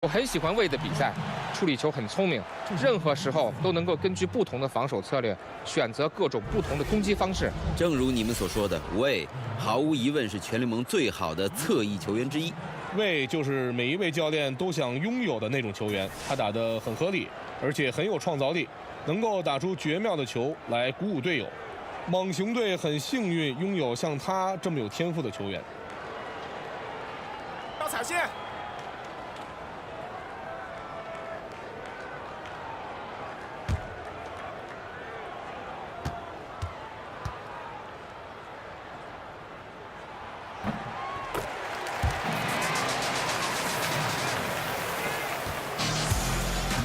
我很喜欢魏的比赛，处理球很聪明，任何时候都能够根据不同的防守策略，选择各种不同的攻击方式。正如你们所说的，魏毫无疑问是全联盟最好的侧翼球员之一。魏就是每一位教练都想拥有的那种球员，他打得很合理，而且很有创造力，能够打出绝妙的球来鼓舞队友。猛熊队很幸运拥有像他这么有天赋的球员。要踩线。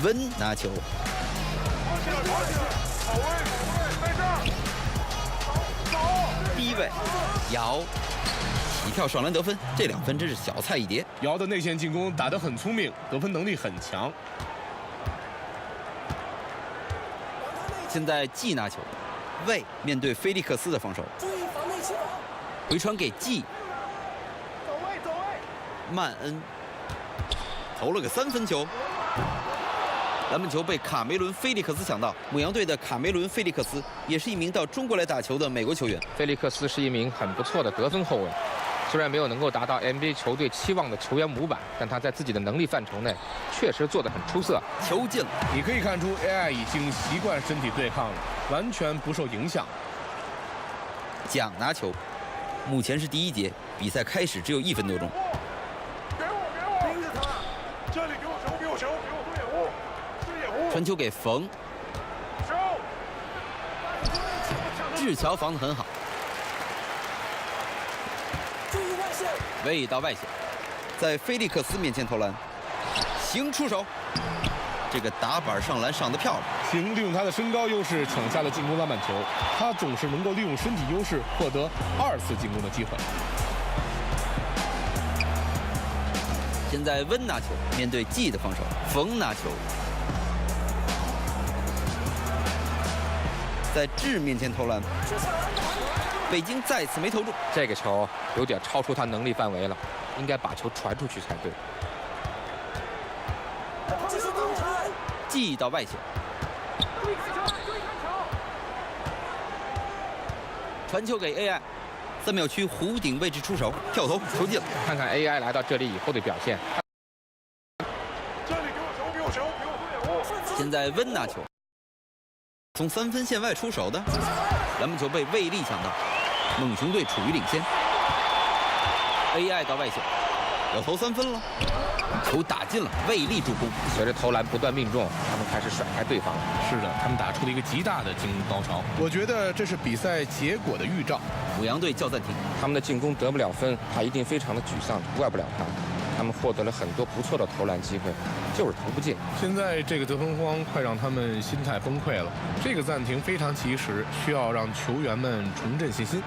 温拿球，低位，姚，起跳上篮得分，这2分真是小菜一碟。姚的内线进攻打得很聪明，得分能力很强。现在季拿球，魏面对菲利克斯的防守，回传给季，曼恩投了个3分球。 篮板球被卡梅伦·菲利克斯抢到。母羊队的卡梅伦·菲利克斯也是一名到中国来打球的美国球员。菲利克斯是一名很不错的得分后卫，虽然没有能够达到 NBA 球队期望的球员模板，但他在自己的能力范畴内确实做得很出色。球进了，你可以看出 AI 已经习惯身体对抗了，完全不受影响。蒋拿球，目前是第1节，比赛开始只有1分多钟。给我，盯着他，这里给我球，给我球，给我多掩护。 传球给冯，志乔防得很好，魏到外线，在菲利克斯面前投篮，行出手，这个打板上篮上得漂亮。行利用他的身高优势抢下了进攻篮板球，他总是能够利用身体优势获得2次进攻的机会。现在温拿球面对季的防守，冯拿球。 在智面前投篮，北京再次没投中。这个球有点超出他能力范围了，应该把球传出去才对。季到外线，传球给 AI， 3秒区弧顶位置出手，跳投球进了。看看 AI 来到这里以后的表现。这里给我球，给我球，给我多掩护。现在温拿球。 从3分线外出手的篮板球被魏力抢到，猛熊队处于领先。AI 到外线，要投3分了，球打进了，魏力助攻。随着投篮不断命中，他们开始甩开对方了。是的，他们打出了一个极大的进攻高潮。我觉得这是比赛结果的预兆。母羊队叫暂停，他们的进攻得不了分，他一定非常的沮丧，怪不了他。 他们获得了很多不错的投篮机会，就是投不进。现在这个得分荒快让他们心态崩溃了。这个暂停非常及时，需要让球员们重振信心。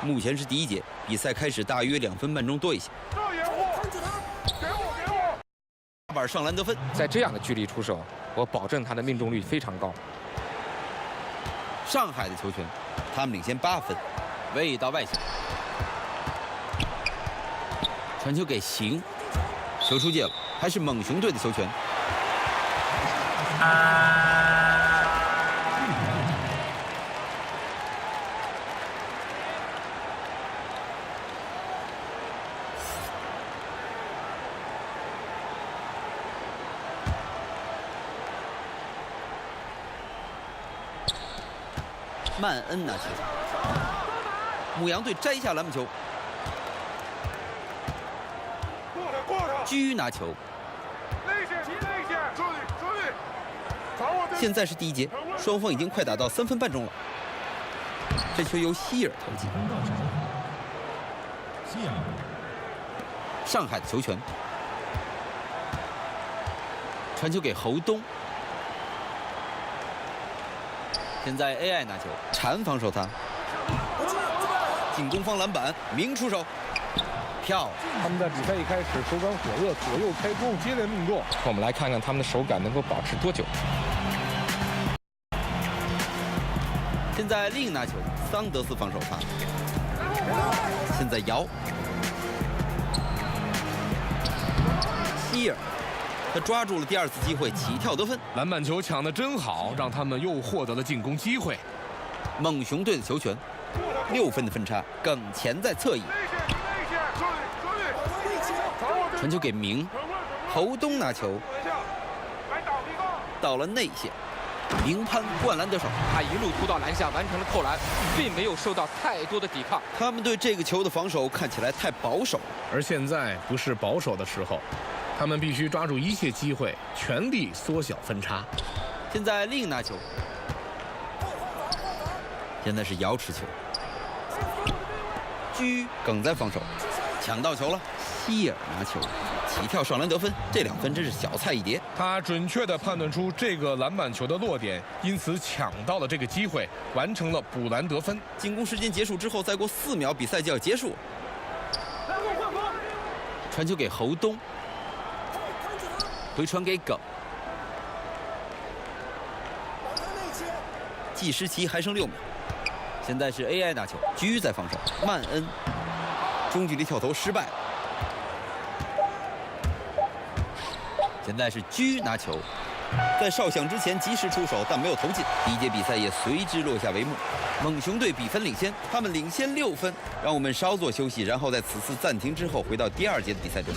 目前是第1节，比赛开始大约2分半钟多一些。这掩护，给我。打板上篮得分，在这样的距离出手，我保证他的命中率非常高。上海的球权，他们领先8分。魏到外线，传球给行，球出界了，还是猛熊队的球权。曼恩拿球，母羊队摘下篮板球，过他，居拿球，内线，这里，现在是第一节，双方已经快打到3分半钟了。这球由希尔投进，上海的球权，传球给侯东。现在 AI 拿球，缠防守他，进攻方篮板，明出手，漂亮。他们在比赛一开始手感火热，左右开弓，接连命中。我们来看看他们的手感能够保持多久。现在另拿球，桑德斯防守他。现在姚，希尔，他抓住了第2次机会，起跳得分。篮板球抢得真好，让他们又获得了进攻机会。猛熊队的球权，6分的分差，耿乾在侧翼，传球给明，侯东拿球，到了内线。明攀灌篮得手，他一路突到篮下，完成了扣篮，并没有受到太多的抵抗。他们对这个球的防守看起来太保守了。而现在不是保守的时候，他们必须抓住一切机会，全力缩小分差。现在另拿球，现在是姚持球，居耿在防守，抢到球了，希尔拿球。起跳上篮得分，这2分真是小菜一碟。他准确地判断出这个篮板球的落点，因此抢到了这个机会，完成了补篮得分。进攻时间结束之后，再过4秒，比赛就要结束。传球给侯东，回传给耿，计时期还剩6秒。现在是 AI 拿球，居在防守，曼恩中距离跳投失败了。现在是居拿球，在哨响之前及时出手，但没有投进。第1节比赛也随之落下帷幕。猛熊队比分领先，他们领先6分。让我们稍作休息，然后在此次暂停之后回到第2节的比赛中。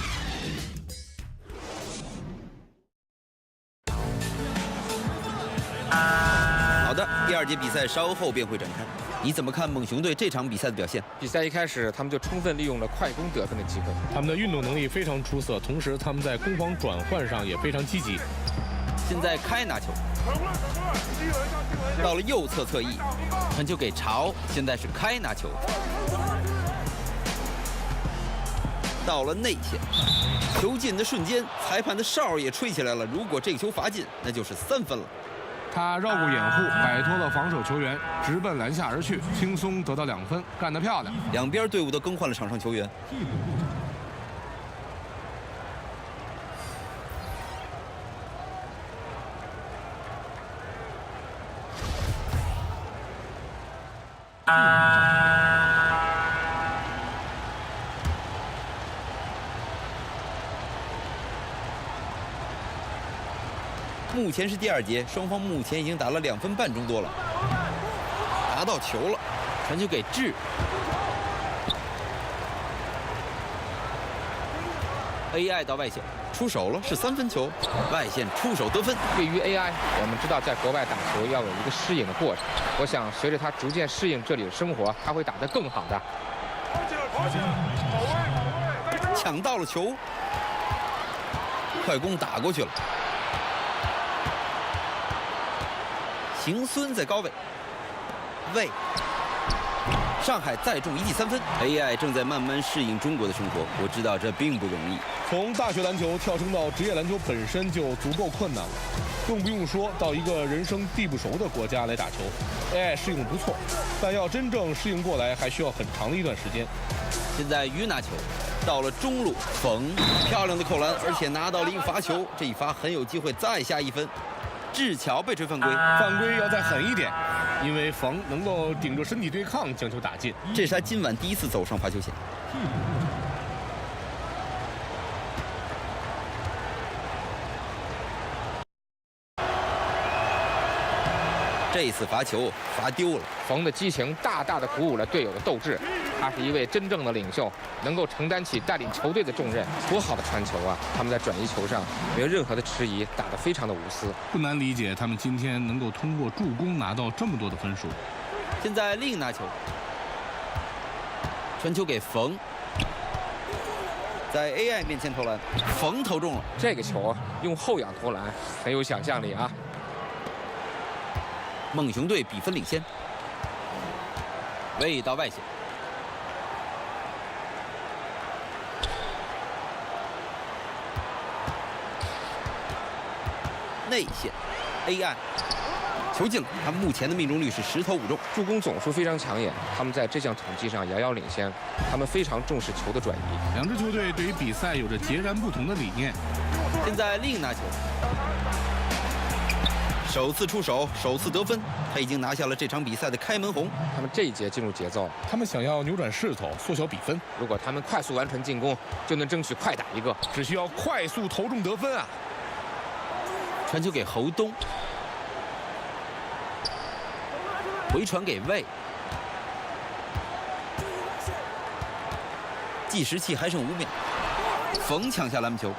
好的，第2节比赛稍后便会展开。你怎么看猛熊队这场比赛的表现？比赛一开始，他们就充分利用了快攻得分的机会。他们的运动能力非常出色，同时他们在攻防转换上也非常积极。现在开拿球，到了右侧侧翼，传球给潮。现在是开拿球，到了内线，球进的瞬间，裁判的哨也吹起来了。如果这个球罚进，那就是3分了。他绕过掩护，摆脱了防守球员，直奔篮下而去，轻松得到2分，干得漂亮。两边队伍都更换了场上球员。目前是第2节，双方目前已经打了2分半钟多了。拿到球了，传球给智。AI 到外线出手了，是3分球，外线出手得分。对于 AI， 我们知道在国外打球要有一个适应的过程。我想随着他逐渐适应这里的生活，他会打得更好的。抢到了球，快攻打过去了。邢孙在高位，上海再中1记3分。AI 正在慢慢适应中国的生活，我知道这并不容易。从大学篮球跳升到职业篮球本身就足够困难了，更不用说到一个人生地不熟的国家来打球。AI 适应不错，但要真正适应过来，还需要很长的一段时间。现在于拿球，到了中路，冯漂亮的扣篮，而且拿到了一个罚球，这一罚很有机会再下1分。智巧被吹犯规，犯规要再狠一点，因为冯能够顶着身体对抗将球打进。这是他今晚第1次走上罚球线。这一次罚球罚丢了，冯的激情大大的鼓舞了队友的斗志。他是一位真正的领袖，能够承担起带领球队的重任。多好的传球啊！他们在转移球上没有任何的迟疑，打得非常的无私。不难理解他们今天能够通过助攻拿到这么多的分数。现在另拿球，传球给冯，在 AI 面前投篮，冯投中了。这个球用后仰投篮很有想象力啊！孟雄队比分领先。位到外线，内线 ，AI 球进了，他们目前的命中率是10投5中，助攻总数非常抢眼，他们在这项统计上遥遥领先。他们非常重视球的转移。两支球队对于比赛有着截然不同的理念。现在另拿球，首次出手，首次得分，他已经拿下了这场比赛的开门红。他们这一节进入节奏，他们想要扭转势头，缩小比分。如果他们快速完成进攻，就能争取快打一个。只需要快速投中得分啊！传球给侯东，回传给魏，计时器还剩5秒，冯抢下篮球，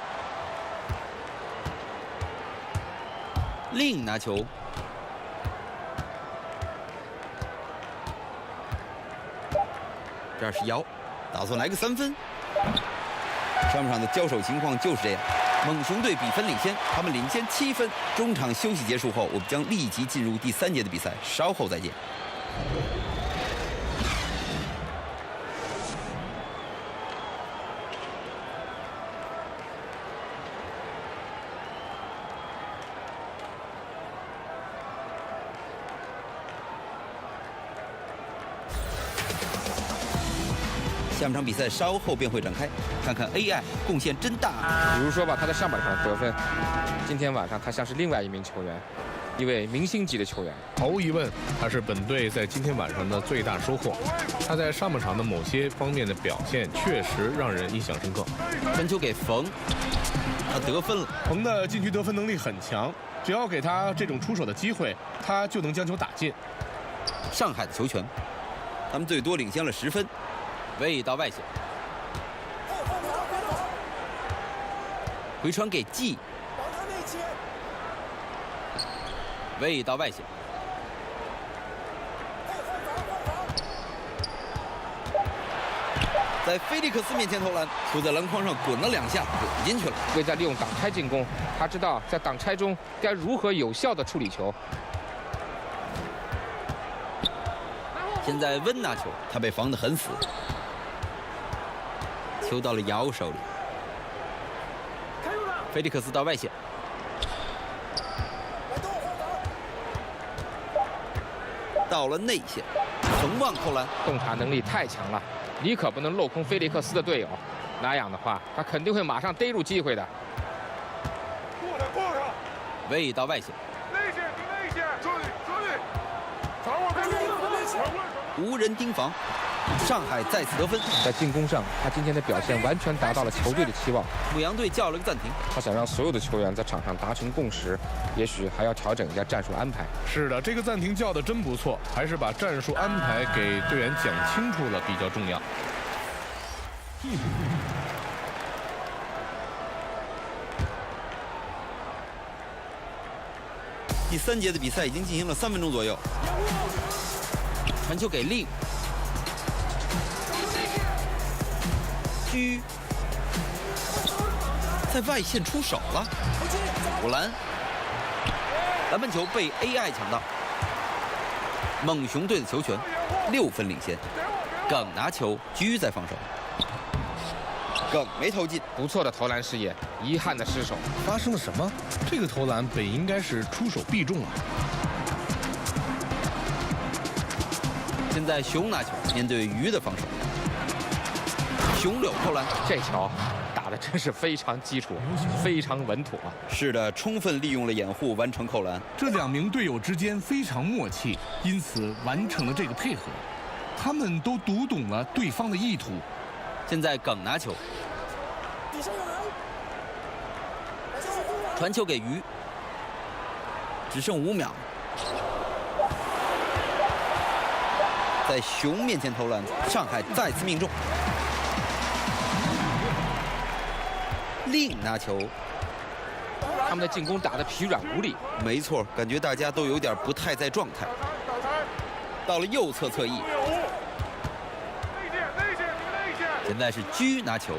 另拿球，这是姚，打算来个3分。上场的交手情况就是这样。猛熊队比分领先，他们领先7分。中场休息结束后，我们将立即进入第3节的比赛，稍后再见。下半场比赛稍后便会展开，看看 AI 贡献真大。比如说吧，他在上半场得分，今天晚上他像是另外一名球员，一位明星级的球员。毫无疑问，他是本队在今天晚上的最大收获。他在上半场的某些方面的表现确实让人印象深刻。传球给冯，他得分了。冯的禁区得分能力很强，只要给他这种出手的机会，他就能将球打进。上海的球权，他们最多领先了10分。魏到外线，回传给季，魏到外线，在菲利克斯面前投篮，球在篮筐上滚了2下，滚进去了。魏在利用挡拆进攻，他知道在挡拆中该如何有效地处理球。现在温拿球，他被防得很死。球到了姚手里，菲利克斯到外线，到了内线，冯旺扣篮，洞察能力太强了，你可不能漏空菲利克斯的队友，那样的话他肯定会马上逮住机会的。过他，魏到外线，内线盯内线，这里，掌握该无人盯防。上海再次得分，在进攻上，他今天的表现完全达到了球队的期望。牧羊队叫了个暂停，他想让所有的球员在场上达成共识，也许还要调整一下战术安排。是的，这个暂停叫的真不错，还是把战术安排给队员讲清楚了比较重要。第3节的比赛已经进行了3分钟左右，传球给令。居在外线出手了，补篮，篮板球被 AI 抢到。猛熊队的球权，6分领先。耿拿球，居在防守，耿没投进，不错的投篮视野，遗憾的失手。发生了什么？这个投篮本应该是出手必中啊。现在熊拿球，面对鱼的防守。熊柳扣篮，这球打得真是非常基础，非常稳妥。是的，充分利用了掩护，完成扣篮。这2名队友之间非常默契，因此完成了这个配合。他们都读懂了对方的意图。现在耿拿球，传球给鱼，只剩5秒。在熊面前投篮，上海再次命中。另拿球，他们的进攻打得疲软无力。没错，感觉大家都有点不太在状态。到了右侧侧翼，现在是居拿球，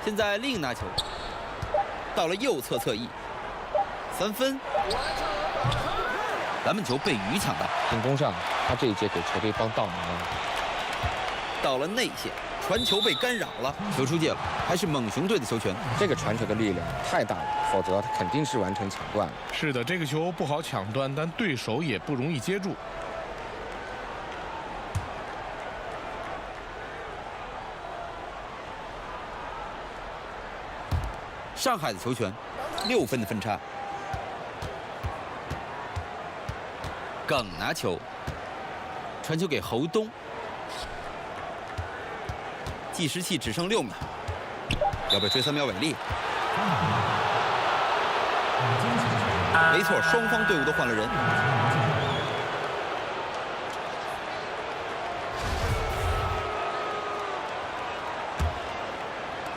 现在另拿球，到了右侧侧翼3分，篮板球被鱼抢到，进攻上他这一节给球队帮倒忙了。到了内线，传球被干扰了，球出界了，还是猛熊队的球权。这个传球的力量太大了，否则他肯定是完成抢断了。是的，这个球不好抢断，但对手也不容易接住。上海的球权，6分的分差。耿拿球，传球给侯东，计时器只剩6秒，要被追3秒违例。没错，双方队伍都换了人。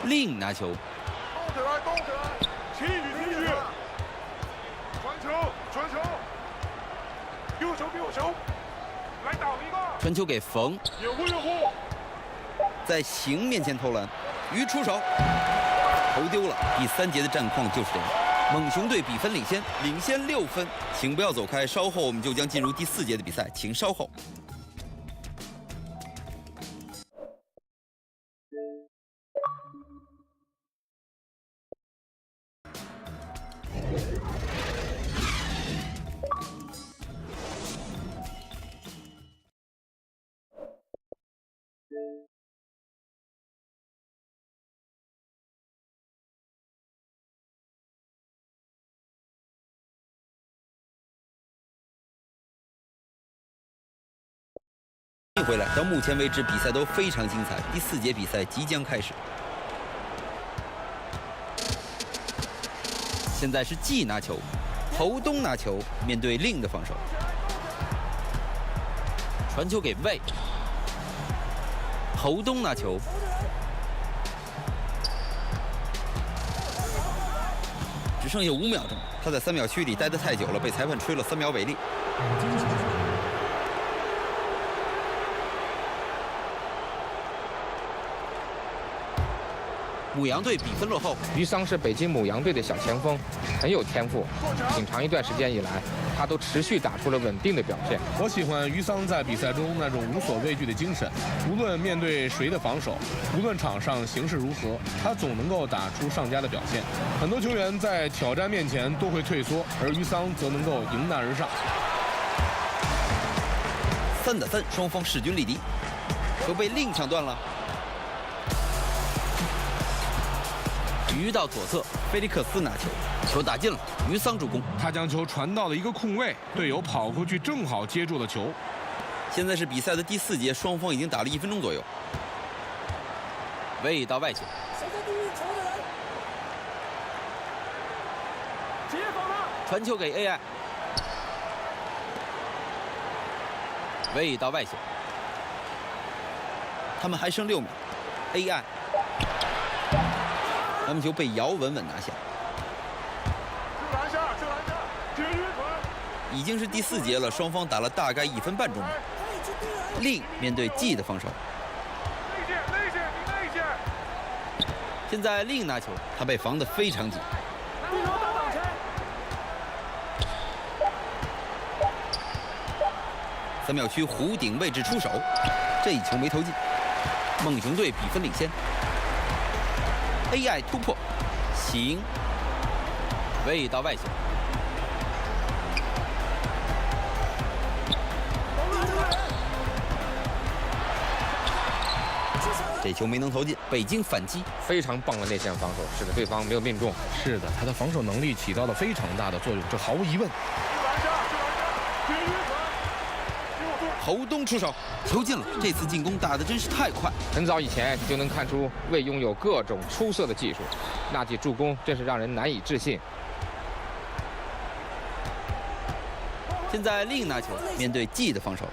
令拿球。 动起来，动起来，气宇体育，传球，传球，给我球，给我球，来挡一个，传球给冯，掩护掩护，在邢面前投篮，鱼出手，投丢了。第3节的战况就是这样，猛熊队比分领先6分。请不要走开，稍后我们就将进入第4节的比赛，请稍后。 回来，到目前为止比赛都非常精彩。第4节比赛即将开始。现在是季拿球，侯东拿球，面对令的防守，传球给魏，侯东拿球，只剩下5秒钟，他在3秒区里待得太久了，被裁判吹了3秒违例。 母羊队比分落后。于桑是北京母羊队的小前锋，很有天赋。挺长一段时间以来，他都持续打出了稳定的表现。我喜欢于桑在比赛中那种无所畏惧的精神，无论面对谁的防守，无论场上形势如何，他总能够打出上佳的表现。很多球员在挑战面前都会退缩，而于桑则能够迎难而上。3打3，双方势均力敌，球被令抢断了。 鱼到左侧，菲利克斯拿球，球打进了，于桑助攻。他将球传到了一个空位，队友跑过去正好接住了球。现在是比赛的第4节，双方已经打了1分钟左右。魏到外线，传球给 AI， 魏到外线，他们还剩6秒 ，AI。 篮板球被姚稳稳拿下，去篮下，去篮下，绝育传。已经是第4节了，双方打了大概1分半钟。令面对季的防守，内线，内线，你内线。现在令拿球，他被防得非常紧。3秒区弧顶位置出手，这一球没投进，猛熊队比分领先。 AI 突破，行，魏到外线，这球没能投进，北京反击，非常棒的内线防守，使得对方没有命中。是的，他的防守能力起到了非常大的作用，这毫无疑问。去篮下，去篮下，绝育传。给我做。侯东出手，球进了，这次进攻打得真是太快。 很早以前就能看出魏拥有各种出色的技术，那记助攻真是让人难以置信。现在令拿球，面对季的防守，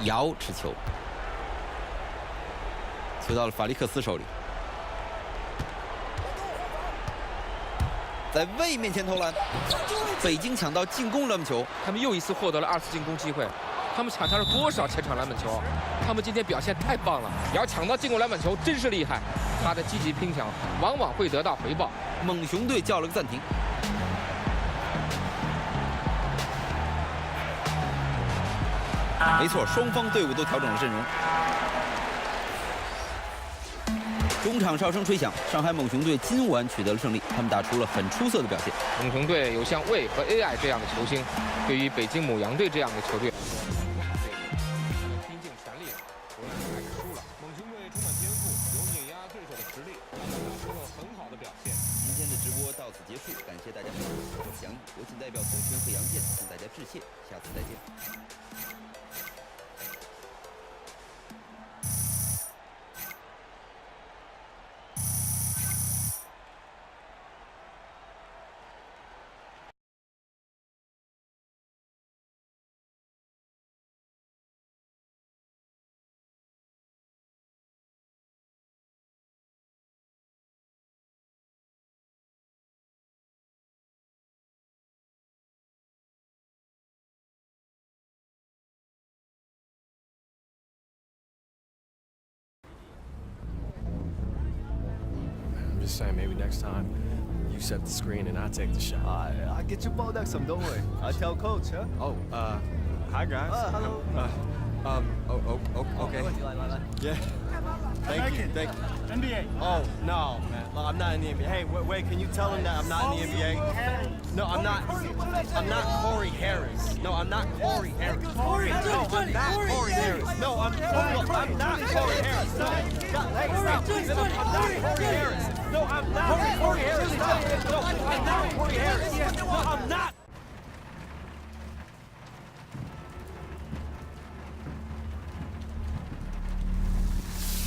姚持球，球到了法利克斯手里，在魏面前投篮，北京抢到进攻篮板球，他们又一次获得了2次进攻机会。他们抢下了多少前场篮板球？他们今天表现太棒了，要抢到进攻篮板球真是厉害。他的积极拼抢往往会得到回报。猛熊队叫了个暂停。没错，双方队伍都调整了阵容。中场哨声吹响，上海猛熊队今晚取得了胜利，他们打出了很出色的表现。猛熊队有像魏和 AI 这样的球星，对于北京母羊队这样的球队，拼尽全力了，无奈还是输了。猛熊队充满天赋，有碾压对手的实力，他们打出了很好的表现。今天的直播到此结束，感谢大家收看，我是翔毅，我仅代表宗权和杨健向大家致谢，下次再见。I'm just saying, maybe next time you set the screen and I take the shot. I get you ball next time, don't worry. I tell coach, huh? Oh, hi guys. Hello. Okay. Yeah. Thank you. NBA. Oh, no, man. Look, I'm not in the NBA. Hey, wait, can you tell him that I'm not in the NBA? No, I'm not. I'm not Corey Harris. No, I'm not Corey Harris. No, I'm not Corey Harris. No, I'm not Corey Harris. No, hey, stop. I'm not Corey Harris. No, I'm not Corey Harris. Stop. No, I'm not Corey Harris. No, I'm not.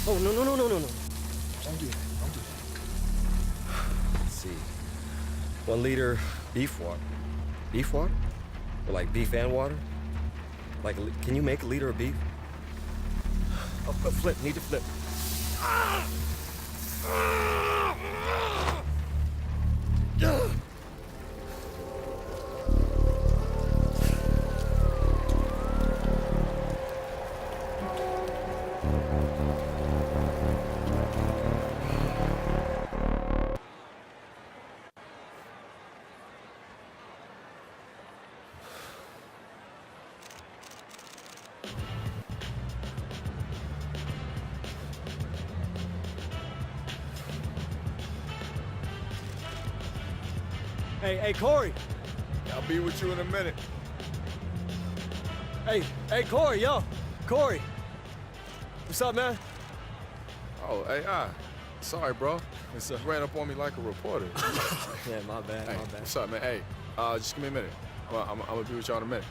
Oh, no. Don't do that. Don't do that. Let's see. 1 liter beef water. Beef water? Or like beef and water? Like, can you make a liter of beef? Oh, flip. Need to flip. Hey, Corey. I'll be with you in a minute. Hey, Corey, yo. Corey. What's up, man? Oh, AI. Sorry, bro. It's ran up on me like a reporter. Yeah, my bad, Hey, my bad. what's up, man? Hey, just give me a minute. I'm gonna be with y'all in a minute.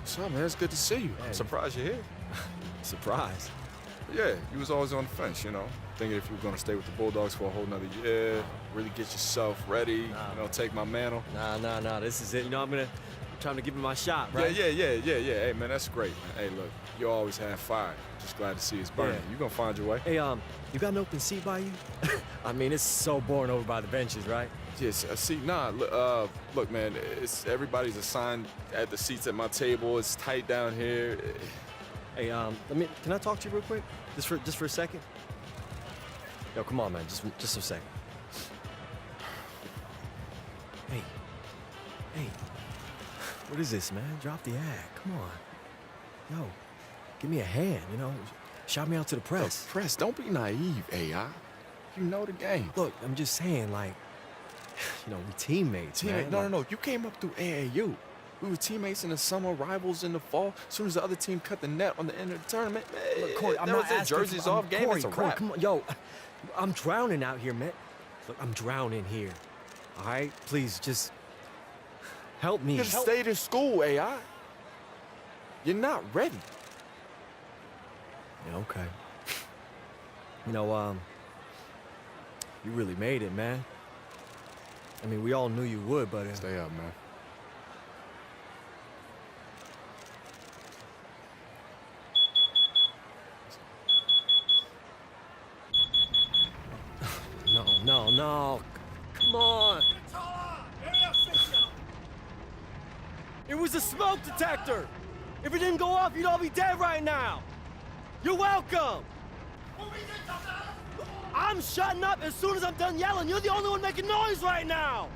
What's up, man? It's good to see you. I'm surprised you're here. Surprise. Yeah, you was always on the fence, you know, thinking if you were gonna stay with the Bulldogs for a whole nother year, really get yourself ready, take my mantle. Nah. This is it. You know, I'm trying to give it my shot, right? Yeah. Hey, man, that's great, man. Hey, look, you always have fire. Just glad to see it's burning. Yeah. You gonna find your way. Hey, you got an open seat by you? I mean, it's so boring over by the benches, right? Yes, see, look, man, everybody's assigned at the seats at my table. It's tight down here. Hey, can I talk to you real quick? Just for a second? Yo, come on, man, just a second. Hey, what is this, man? Drop the act, come on. Yo, give me a hand, shout me out to the press. Look, press, don't be naive, AI. You know the game. Look, I'm just saying, like, we teammates, man. No. You came up through AAU. We were teammates in the summer, rivals in the fall. As soon as the other team cut the net on the end of the tournament, man, Look, Corey, I'm that not was it. asking Jerseys for, off, game, Corey, it's a Corey, wrap. come on, yo, I'm drowning out here, man. Look, I'm drowning here. All right, please, just help me. You should have stayed in school, AI. You're not ready. Yeah, okay. You really made it, man. I mean, we all knew you would, but Stay up, man. No. Come on. It was a smoke detector. If it didn't go off, you'd all be dead right now. You're welcome. I'm shutting up as soon as I'm done yelling. You're the only one making noise right now.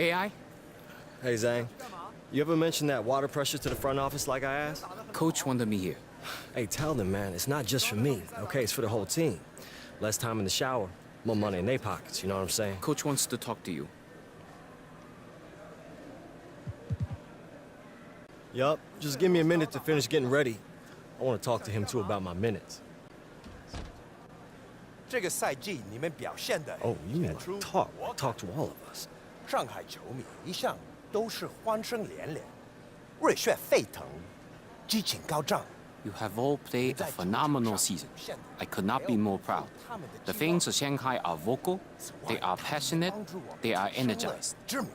AI? Hey, Zhang. You ever mention that water pressure to the front office like I asked? Coach wanted me here. Hey, tell them, man, it's not just for me, okay? It's for the whole team. Less time in the shower, more money in their pockets, you know what I'm saying? Coach wants to talk to you. Yup, just give me a minute to finish getting ready. I want to talk to him, too, about my minutes. 这个赛季你们表现的 Oh, you mean talk to all of us. 上海球迷一向都是欢声连连，热血沸腾，激情高涨。 You have all played a phenomenal season. I could not be more proud. The fans of Shanghai are vocal, they are passionate, they are energized. 知名，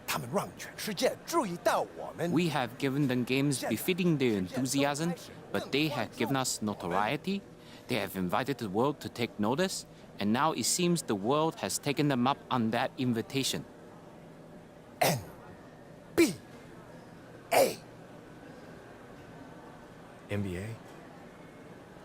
他们让全世界注意到我们。 We have given them games befitting their enthusiasm, but they have given us notoriety. They have invited the world to take notice, and now it seems the world has taken them up on that invitation. NBA. NBA?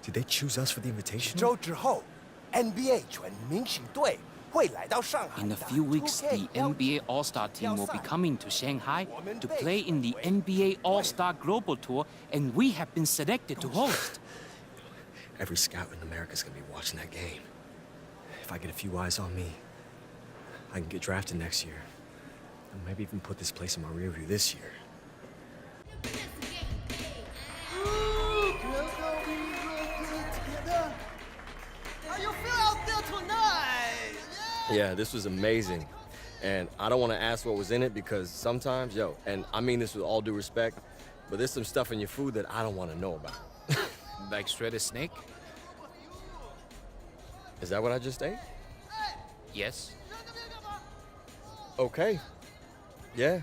Did they choose us for the invitation? 周之后 ，NBA 全明星队会来到上海。 In a few weeks, the NBA All-Star team will be coming to Shanghai to play in the NBA All-Star Global Tour, and we have been selected to host. Every scout in America's gonna be watching that game. If I get a few eyes on me, I can get drafted next year. And maybe even put this place in my rear view this year. How you feel out there tonight? Yeah, this was amazing. And I don't want to ask what was in it because sometimes, yo, and I mean this with all due respect, but there's some stuff in your food that I don't want to know about. Like shredded snake? Is that what I just ate? Yes. Okay. Yeah.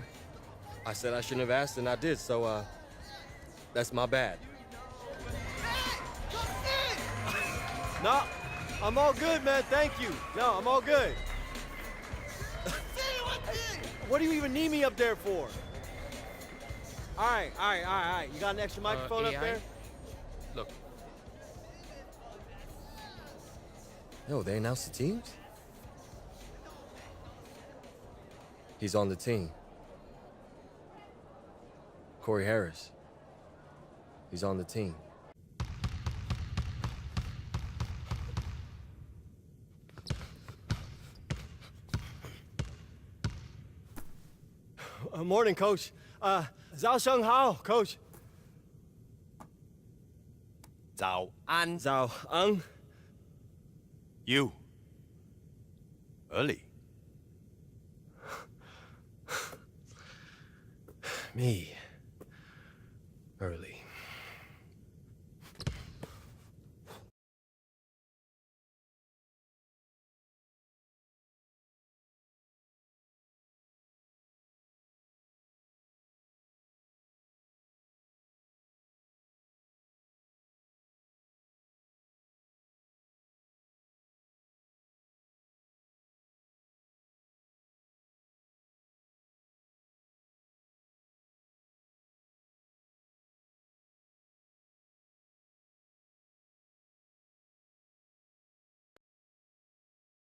I said I shouldn't have asked and I did, so that's my bad. No, I'm all good, man. Thank you. No, I'm all good. What do you even need me up there for? All right. You got an extra microphone AI? up there? Look, Yo, they announced the teams? He's on the team. Corey Harris. He's on the team. Morning, Coach. Zhao Shenghao, Coach. 早安 Zhao Ang.，You. Early. Me. Early.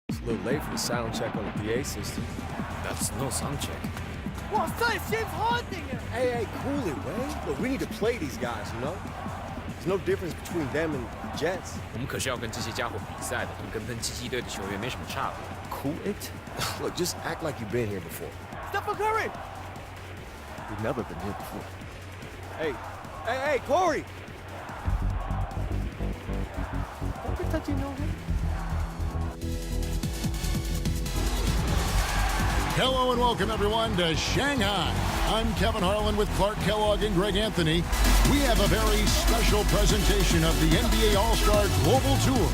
It's a little late for the sound check on the PA system. that's no sound check. 哇塞，James Harden！ Hey, cool it, man. Look, we need to play these guys, you know? There's no difference between them and the Jets. 我们可是要跟这些家伙比赛的，他们跟喷气机队的球员没什么差别。 Cool it? Look, just act like you've been here before. Stephen Curry! We've never been here before. Hey, Corey! Don't be touching no hand. Hello and welcome everyone to Shanghai. I'm Kevin Harlan with Clark Kellogg and Greg Anthony. We have a very special presentation of the NBA All-Star Global Tour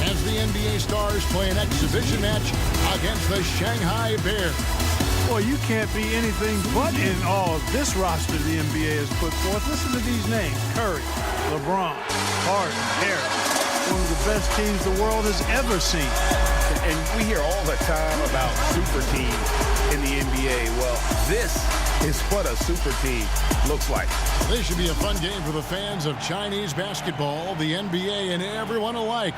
as the NBA Stars play an exhibition match against the Shanghai Bears. Boy, you can't be anything but in awe of this roster the NBA has put forth. Listen to these names: Curry, LeBron, Harden, Harris. One of the best teams the world has ever seen. And we hear all the time about super teams in the NBA. Well, this is what a super team looks like. This should be a fun game for the fans of Chinese basketball, the NBA, and everyone alike.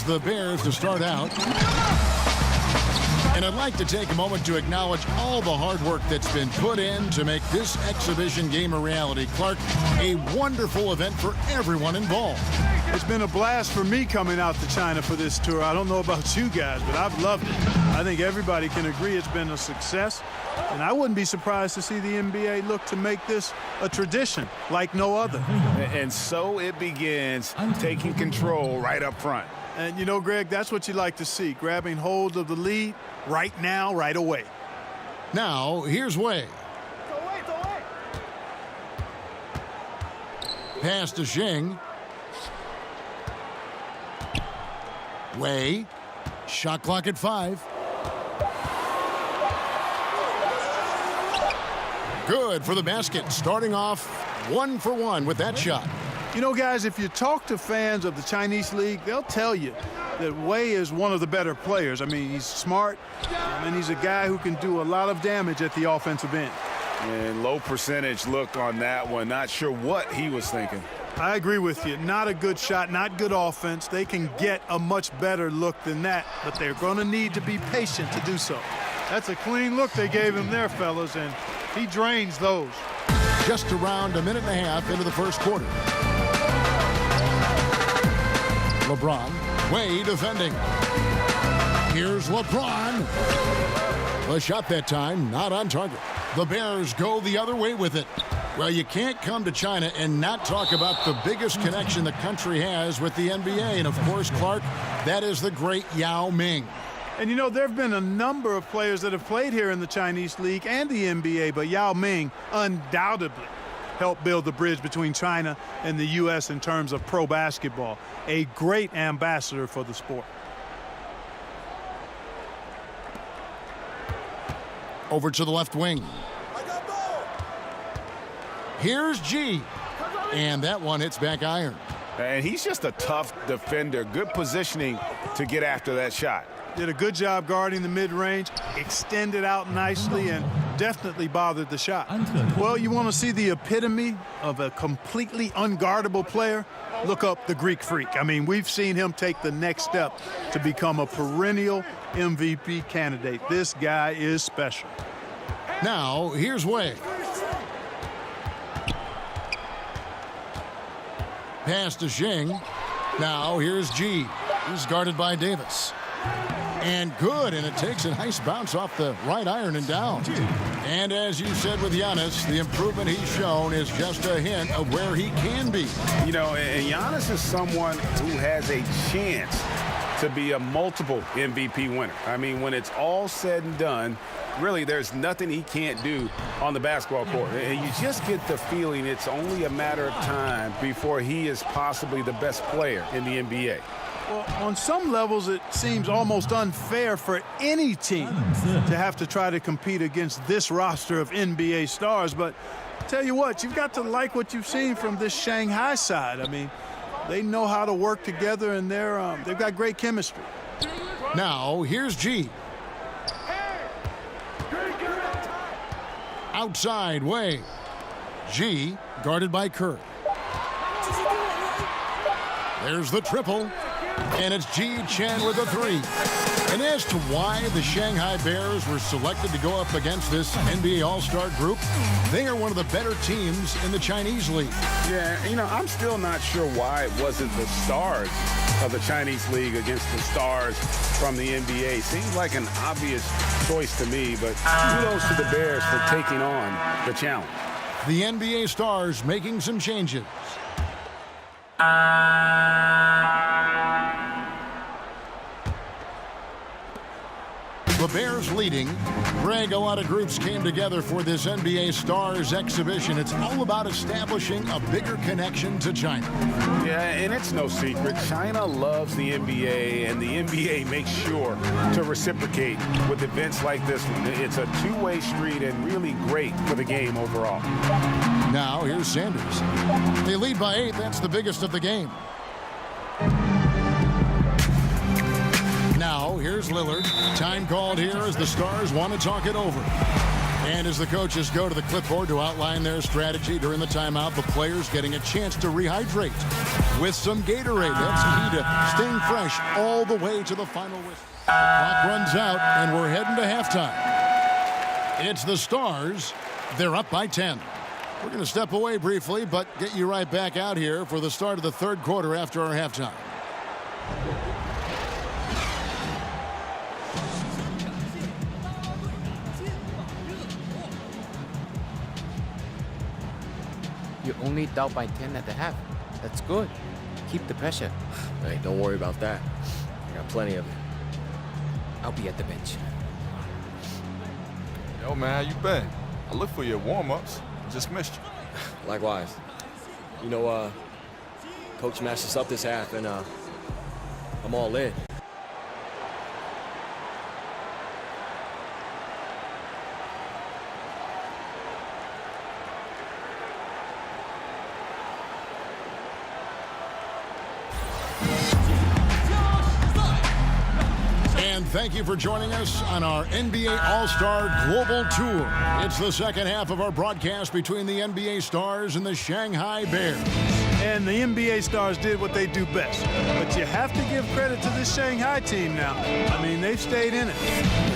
The Bears to start out. And I'd like to take a moment to acknowledge all the hard work that's been put in to make this exhibition game a reality. Clark, a wonderful event for everyone involved. It's been a blast for me coming out to China for this tour. I don't know about you guys, but I've loved it. I think everybody can agree it's been a success. And I wouldn't be surprised to see the NBA look to make this a tradition like no other. And so it begins, taking control right up front. And, you know, Greg, that's what you like to see, grabbing hold of the lead right now, right away. Now, here's Wei. Pass to Zheng. Wei. Shot clock at 5. Good for the basket. Starting off 1 for 1 with that shot. You know, guys, if you talk to fans of the Chinese league, they'll tell you that Wei is one of the better players. I mean, he's smart, and he's a guy who can do a lot of damage at the offensive end. And low percentage look on that one. Not sure what he was thinking. I agree with you. Not a good shot, not good offense. They can get a much better look than that, but they're going to need to be patient to do so. That's a clean look they gave him there, fellas, and he drains those. Just around a minute and a half into the first quarter. LeBron, Wei defending. Here's LeBron. The shot that time, not on target. The Bears go the other way with it. Well, you can't come to China and not talk about the biggest connection the country has with the NBA. And, of course, Clark, that is the great Yao Ming. And, you know, there have been a number of players that have played here in the Chinese league and the NBA, but Yao Ming undoubtedly helped build the bridge between China and the U.S. in terms of pro basketball. A great ambassador for the sport. Over to the left wing. Here's G. And that one hits back iron. And he's just a tough defender. Good positioning to get after that shot. Did a good job guarding the mid-range, extended out nicely, and definitely bothered the shot. Well, you want to see the epitome of a completely unguardable player? Look up the Greek Freak. I mean, we've seen him take the next step to become a perennial MVP candidate. This guy is special. Now, here's Wei. Pass to Zheng. Now, here's G. He's guarded by Davis. And good, and it takes a nice bounce off the right iron and down. And as you said with Giannis, the improvement he's shown is just a hint of where he can be. You know, and Giannis is someone who has a chance to be a multiple MVP winner. I mean, when it's all said and done, really there's nothing he can't do on the basketball court. And you just get the feeling it's only a matter of time before he is possibly the best player in the NBA. Well, on some levels, it seems almost unfair for any team to have to try to compete against this roster of NBA stars. But tell you what, you've got to like what you've seen from this Shanghai side. I mean, they know how to work together, and they've got great chemistry. Now, here's G. Outside, Wei. G, guarded by Kerr. There's the triple. And it's Ji Chen with a 3. And as to why the Shanghai Bears were selected to go up against this NBA All-Star group, they are one of the better teams in the Chinese league. Yeah, you know, I'm still not sure why it wasn't the stars of the Chinese league against the stars from the NBA. Seems like an obvious choice to me, but kudos to the Bears for taking on the challenge. The NBA stars making some changes. Bears leading. Greg, a lot of groups came together for this NBA Stars exhibition. It's all about establishing a bigger connection to China. Yeah, and it's no secret. China loves the NBA, and the NBA makes sure to reciprocate with events like this one. It's a two-way street and really great for the game overall. Now, here's Sanders. They lead by 8. That's the biggest of the game. Now, here's Lillard. Time called here as the Stars want to talk it over. And as the coaches go to the clipboard to outline their strategy during the timeout, the players getting a chance to rehydrate with some Gatorade. That's key to staying fresh all the way to the final whistle. The clock runs out, and we're heading to halftime. It's the Stars. They're up by 10. We're going to step away briefly, but get you right back out here for the start of the third quarter after our halftime. You're only down by 10 at the half. That's good. Keep the pressure. Hey, don't worry about that. I got plenty of it. I'll be at the bench. Yo, man, how you been? I looked for your warm-ups. Just missed you. Likewise. You know, Coach matched us up this half, and I'm all in. Thank you for joining us on our NBA All-Star Global Tour. It's the second half of our broadcast between the NBA Stars and the Shanghai Bears. And the NBA Stars did what they do best. But you have to give credit to this Shanghai team now. I mean, they've stayed in it.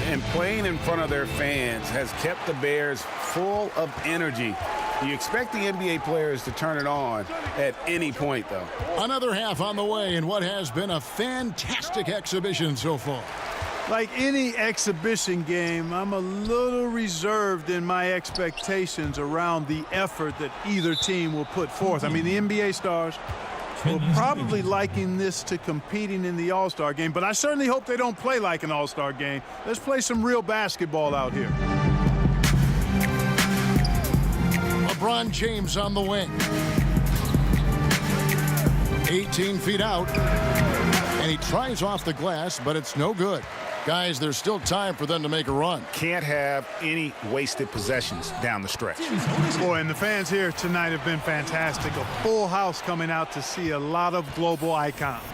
And playing in front of their fans has kept the Bears full of energy. You expect the NBA players to turn it on at any point, though. Another half on the way in what has been a fantastic exhibition so far. Like any exhibition game, I'm a little reserved in my expectations around the effort that either team will put forth. I mean, the NBA Stars will probably liken this to competing in the All-Star game, but I certainly hope they don't play like an All-Star game. Let's play some real basketball out here. LeBron James on the wing. 18 feet out. And he tries off the glass, but it's no good. Guys, there's still time for them to make a run. Can't have any wasted possessions down the stretch. Boy, and the fans here tonight have been fantastic. A full house coming out to see a lot of global icons.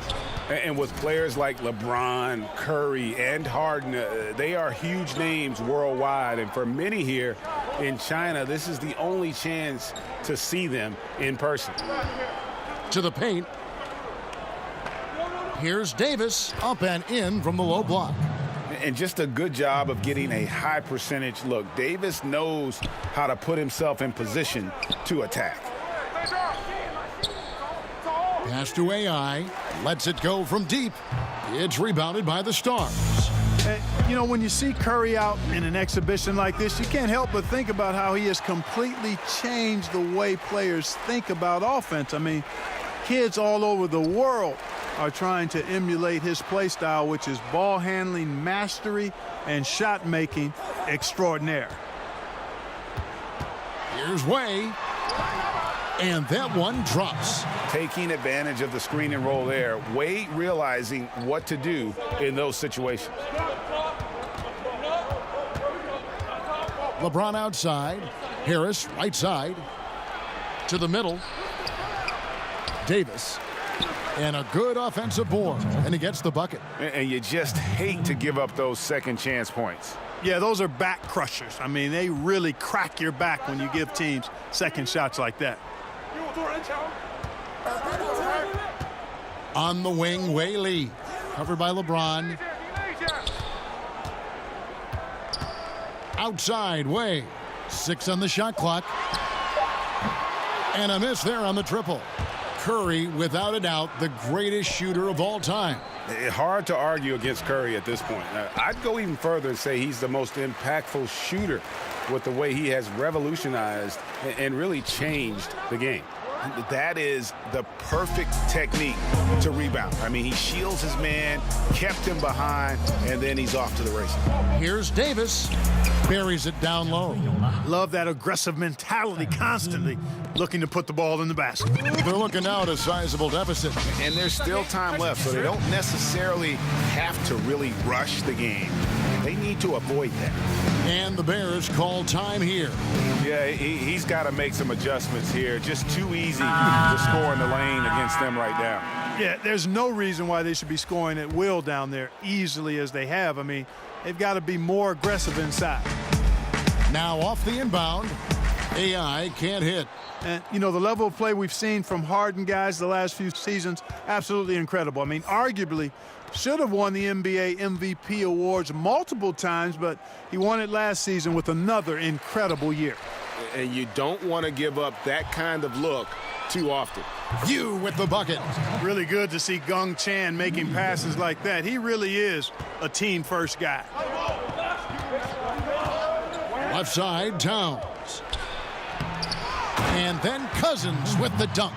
And with players like LeBron, Curry, and Harden, they are huge names worldwide. And for many here in China, this is the only chance to see them in person. To the paint. Here's Davis up and in from the low block. And just a good job of getting a high percentage look. Davis knows how to put himself in position to attack. Pass to AI. Lets it go from deep. It's rebounded by the Stars. You know, when you see Curry out in an exhibition like this, you can't help but think about how he has completely changed the way players think about offense. I mean, kids all over the world are trying to emulate his play style, which is ball handling mastery and shot making extraordinaire. Here's Way. And that one drops. Taking advantage of the screen and roll there. Way realizing what to do in those situations. LeBron outside. Harris right side. To the middle. Davis. And a good offensive board. And he gets the bucket. And you just hate to give up those second chance points. Yeah, those are back crushers. I mean, they really crack your back when you give teams second shots like that. On the wing, Wei Lee. Covered by LeBron. Outside, Wei. 6 on the shot clock. And a miss there on the triple. Curry, without a doubt, the greatest shooter of all time. Hard to argue against Curry at this point. I'd go even further and say he's the most impactful shooter with the way he has revolutionized and really changed the game. That is the perfect technique to rebound. I mean, he shields his man, kept him behind, and then he's off to the races. Here's Davis. Buries it down low. Love that aggressive mentality, constantly looking to put the ball in the basket. They're looking now at a sizable deficit. And there's still time left, so they don't necessarily have to really rush the game. They need to avoid that. And the Bears call time here. Yeah, he's got to make some adjustments here. Just too easy to score in the lane against them right now. Yeah, there's no reason why they should be scoring at will down there easily as they have. I mean, they've got to be more aggressive inside. Now off the inbound. AI can't hit. And, you know, the level of play we've seen from Harden guys the last few seasons, absolutely incredible. I mean, arguably should have won the NBA MVP awards multiple times, but he won it last season with another incredible year. And you don't want to give up that kind of look too often. You with the bucket. Really good to see Gung Chan making passes like that. He really is a team-first guy. Left side, Towns. And then Cousins with the dunk.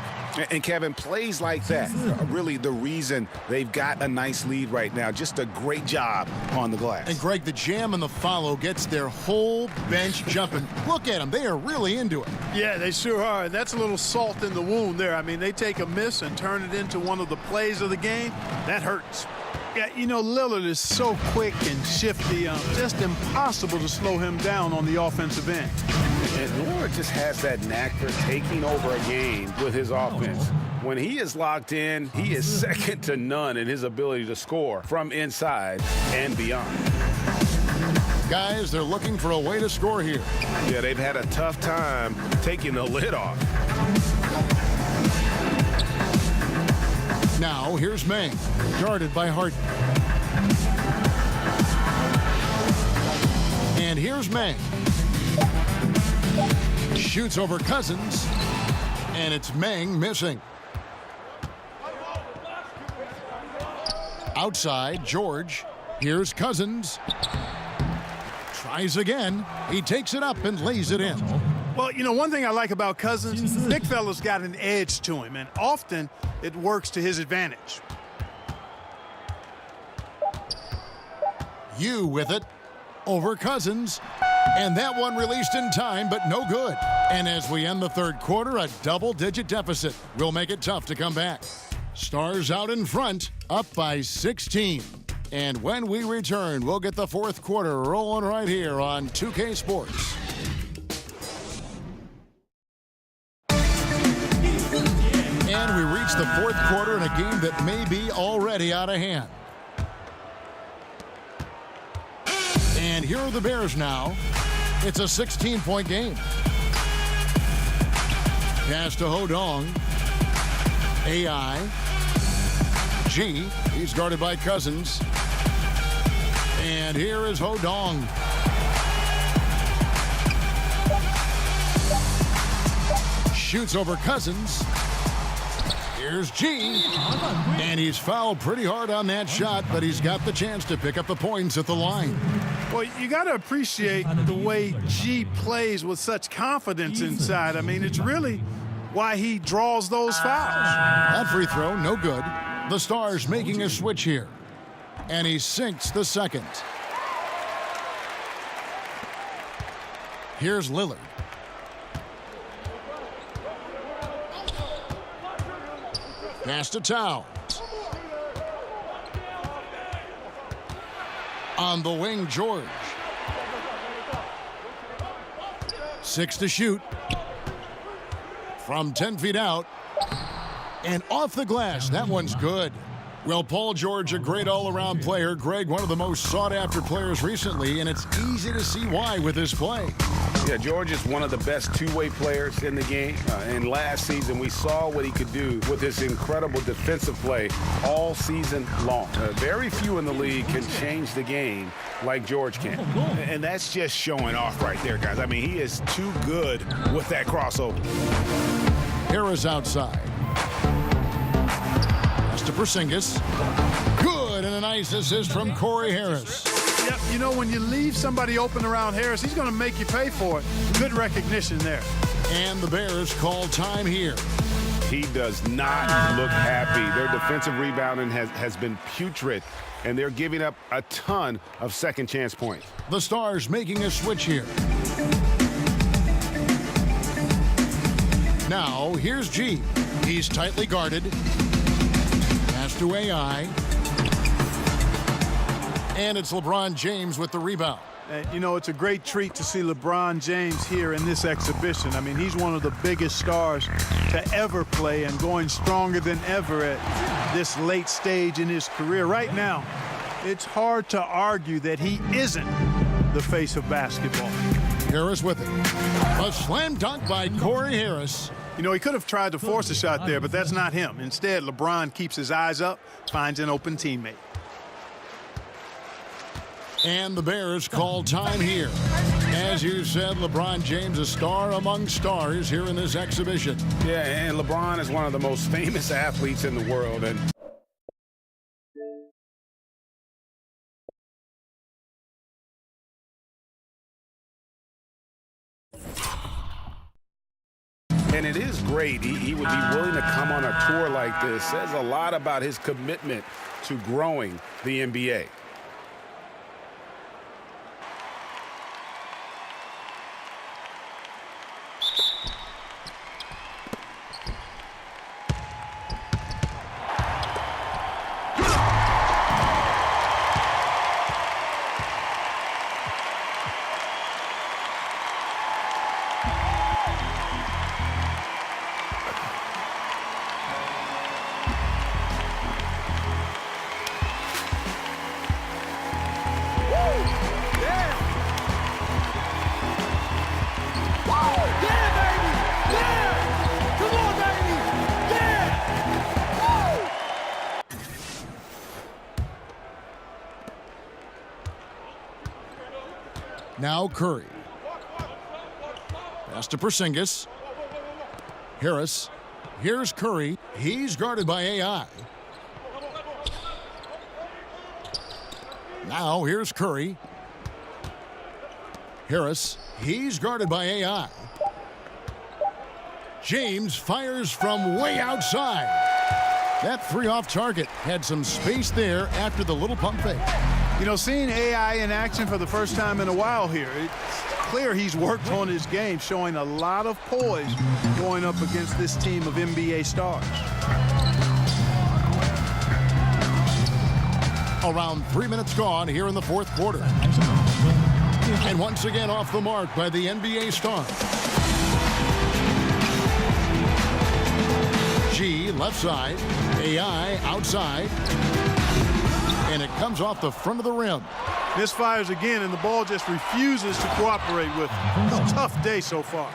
And Kevin, plays like that are really the reason they've got a nice lead right now. Just a great job on the glass. And Greg, the jam and the follow gets their whole bench jumping. Look at them. They are really into it. Yeah, they sure are. That's a little salt in the wound there. I mean, they take a miss and turn it into one of the plays of the game. That hurts. Yeah, you know, Lillard is so quick and shifty. Just impossible to slow him down on the offensive end. And Lillard just has that knack for taking over a game with his offense. When he is locked in, he is second to none in his ability to score from inside and beyond. Guys, they're looking for a way to score here. Yeah, they've had a tough time taking the lid off. Now, here's Meng, guarded by Harden. And here's Meng. Shoots over Cousins, and it's Meng missing. Outside, George. Here's Cousins. Tries again. He takes it up and lays it in. Well, you know, one thing I like about Cousins, big fella's got an edge to him, and often it works to his advantage. You with it over Cousins. And that one released in time, but no good. And as we end the third quarter, a double-digit deficit will make it tough to come back. Stars out in front, up by 16. And when we return, we'll get the fourth quarter rolling right here on 2K Sports. And we reach the fourth quarter in a game that may be already out of hand. And here are the Bears now. It's a 16-point game. Pass to Hodong. AI. G. He's guarded by Cousins. And here is Hodong. Shoots over Cousins. Here's G. And he's fouled pretty hard on that shot, but he's got the chance to pick up the points at the line. Well, you got to appreciate the way G plays with such confidence inside. I mean, it's really why he draws those fouls. That free throw, no good. The Stars making a switch here. And he sinks the second. Here's Lillard. Pass to Towns. On the wing, George. 6 to shoot. From 10 feet out. And off the glass. That one's good. Well, Paul George, a great all-around player. Greg, one of the most sought-after players recently, and it's easy to see why with his play. Yeah, George is one of the best two-way players in the game. And last season, we saw what he could do with his incredible defensive play all season long. Very few in the league can change the game like George can. And that's just showing off right there, guys. I mean, he is too good with that crossover. Harris outside. Pass to Porzingis. Good, and a nice assist from Corey Harris. Yep, you know, when you leave somebody open around Harris, he's going to make you pay for it. Good recognition there. And the Bears call time here. He does not look happy. Their defensive rebounding has been putrid, and they're giving up a ton of second chance points. The Stars making a switch here. Now, here's G. He's tightly guarded. Pass to AI. And it's LeBron James with the rebound. You know, it's a great treat to see LeBron James here in this exhibition. I mean, he's one of the biggest stars to ever play and going stronger than ever at this late stage in his career. Right now, it's hard to argue that he isn't the face of basketball. Harris with it. A slam dunk by Corey Harris. You know, he could have tried to force a shot there, but that's not him. Instead, LeBron keeps his eyes up, finds an open teammate. And the Bears call time here. As you said, LeBron James, a star among stars here in this exhibition. Yeah, and LeBron is one of the most famous athletes in the world. And it is great. He would be willing to come on a tour like this. Says a lot about his commitment to growing the NBA. Now Curry. Pass to Porzingis. Harris. Here's Curry. He's guarded by AI. Now here's Curry. Harris. He's guarded by AI. James fires from way outside. That three off target had some space there after the little pump fake. You know, seeing AI in action for the first time in a while here, it's clear he's worked on his game, showing a lot of poise going up against this team of NBA stars. Around 3 minutes gone here in the fourth quarter. And once again off the mark by the NBA star. G left side, AI outside. And it comes off the front of the rim. Misfires again, and the ball just refuses to cooperate with him. It's a tough day so far.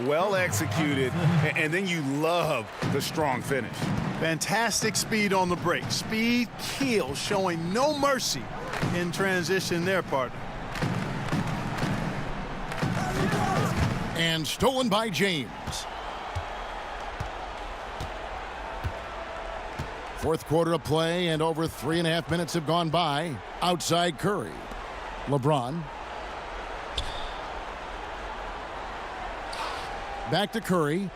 Well executed, and then you love the strong finish. Fantastic speed on the break. Speed kills, showing no mercy in transition there, partner. And stolen by James. Fourth quarter of play, and over 3.5 minutes have gone by. Outside Curry. LeBron. Back to Curry.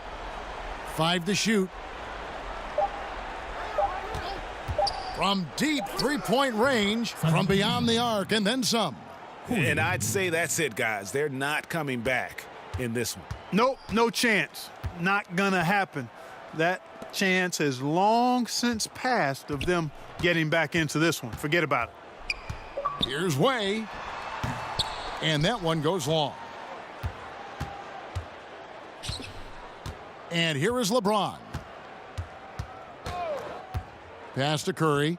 5 to shoot. From deep three-point range, from beyond the arc, and then some. And I'd say that's it, guys. They're not coming back in this one. Nope, no chance. Not gonna happen. That chance has long since passed of them getting back into this one. Forget about it. Here's Way. And that one goes long. And here is LeBron. Pass to Curry.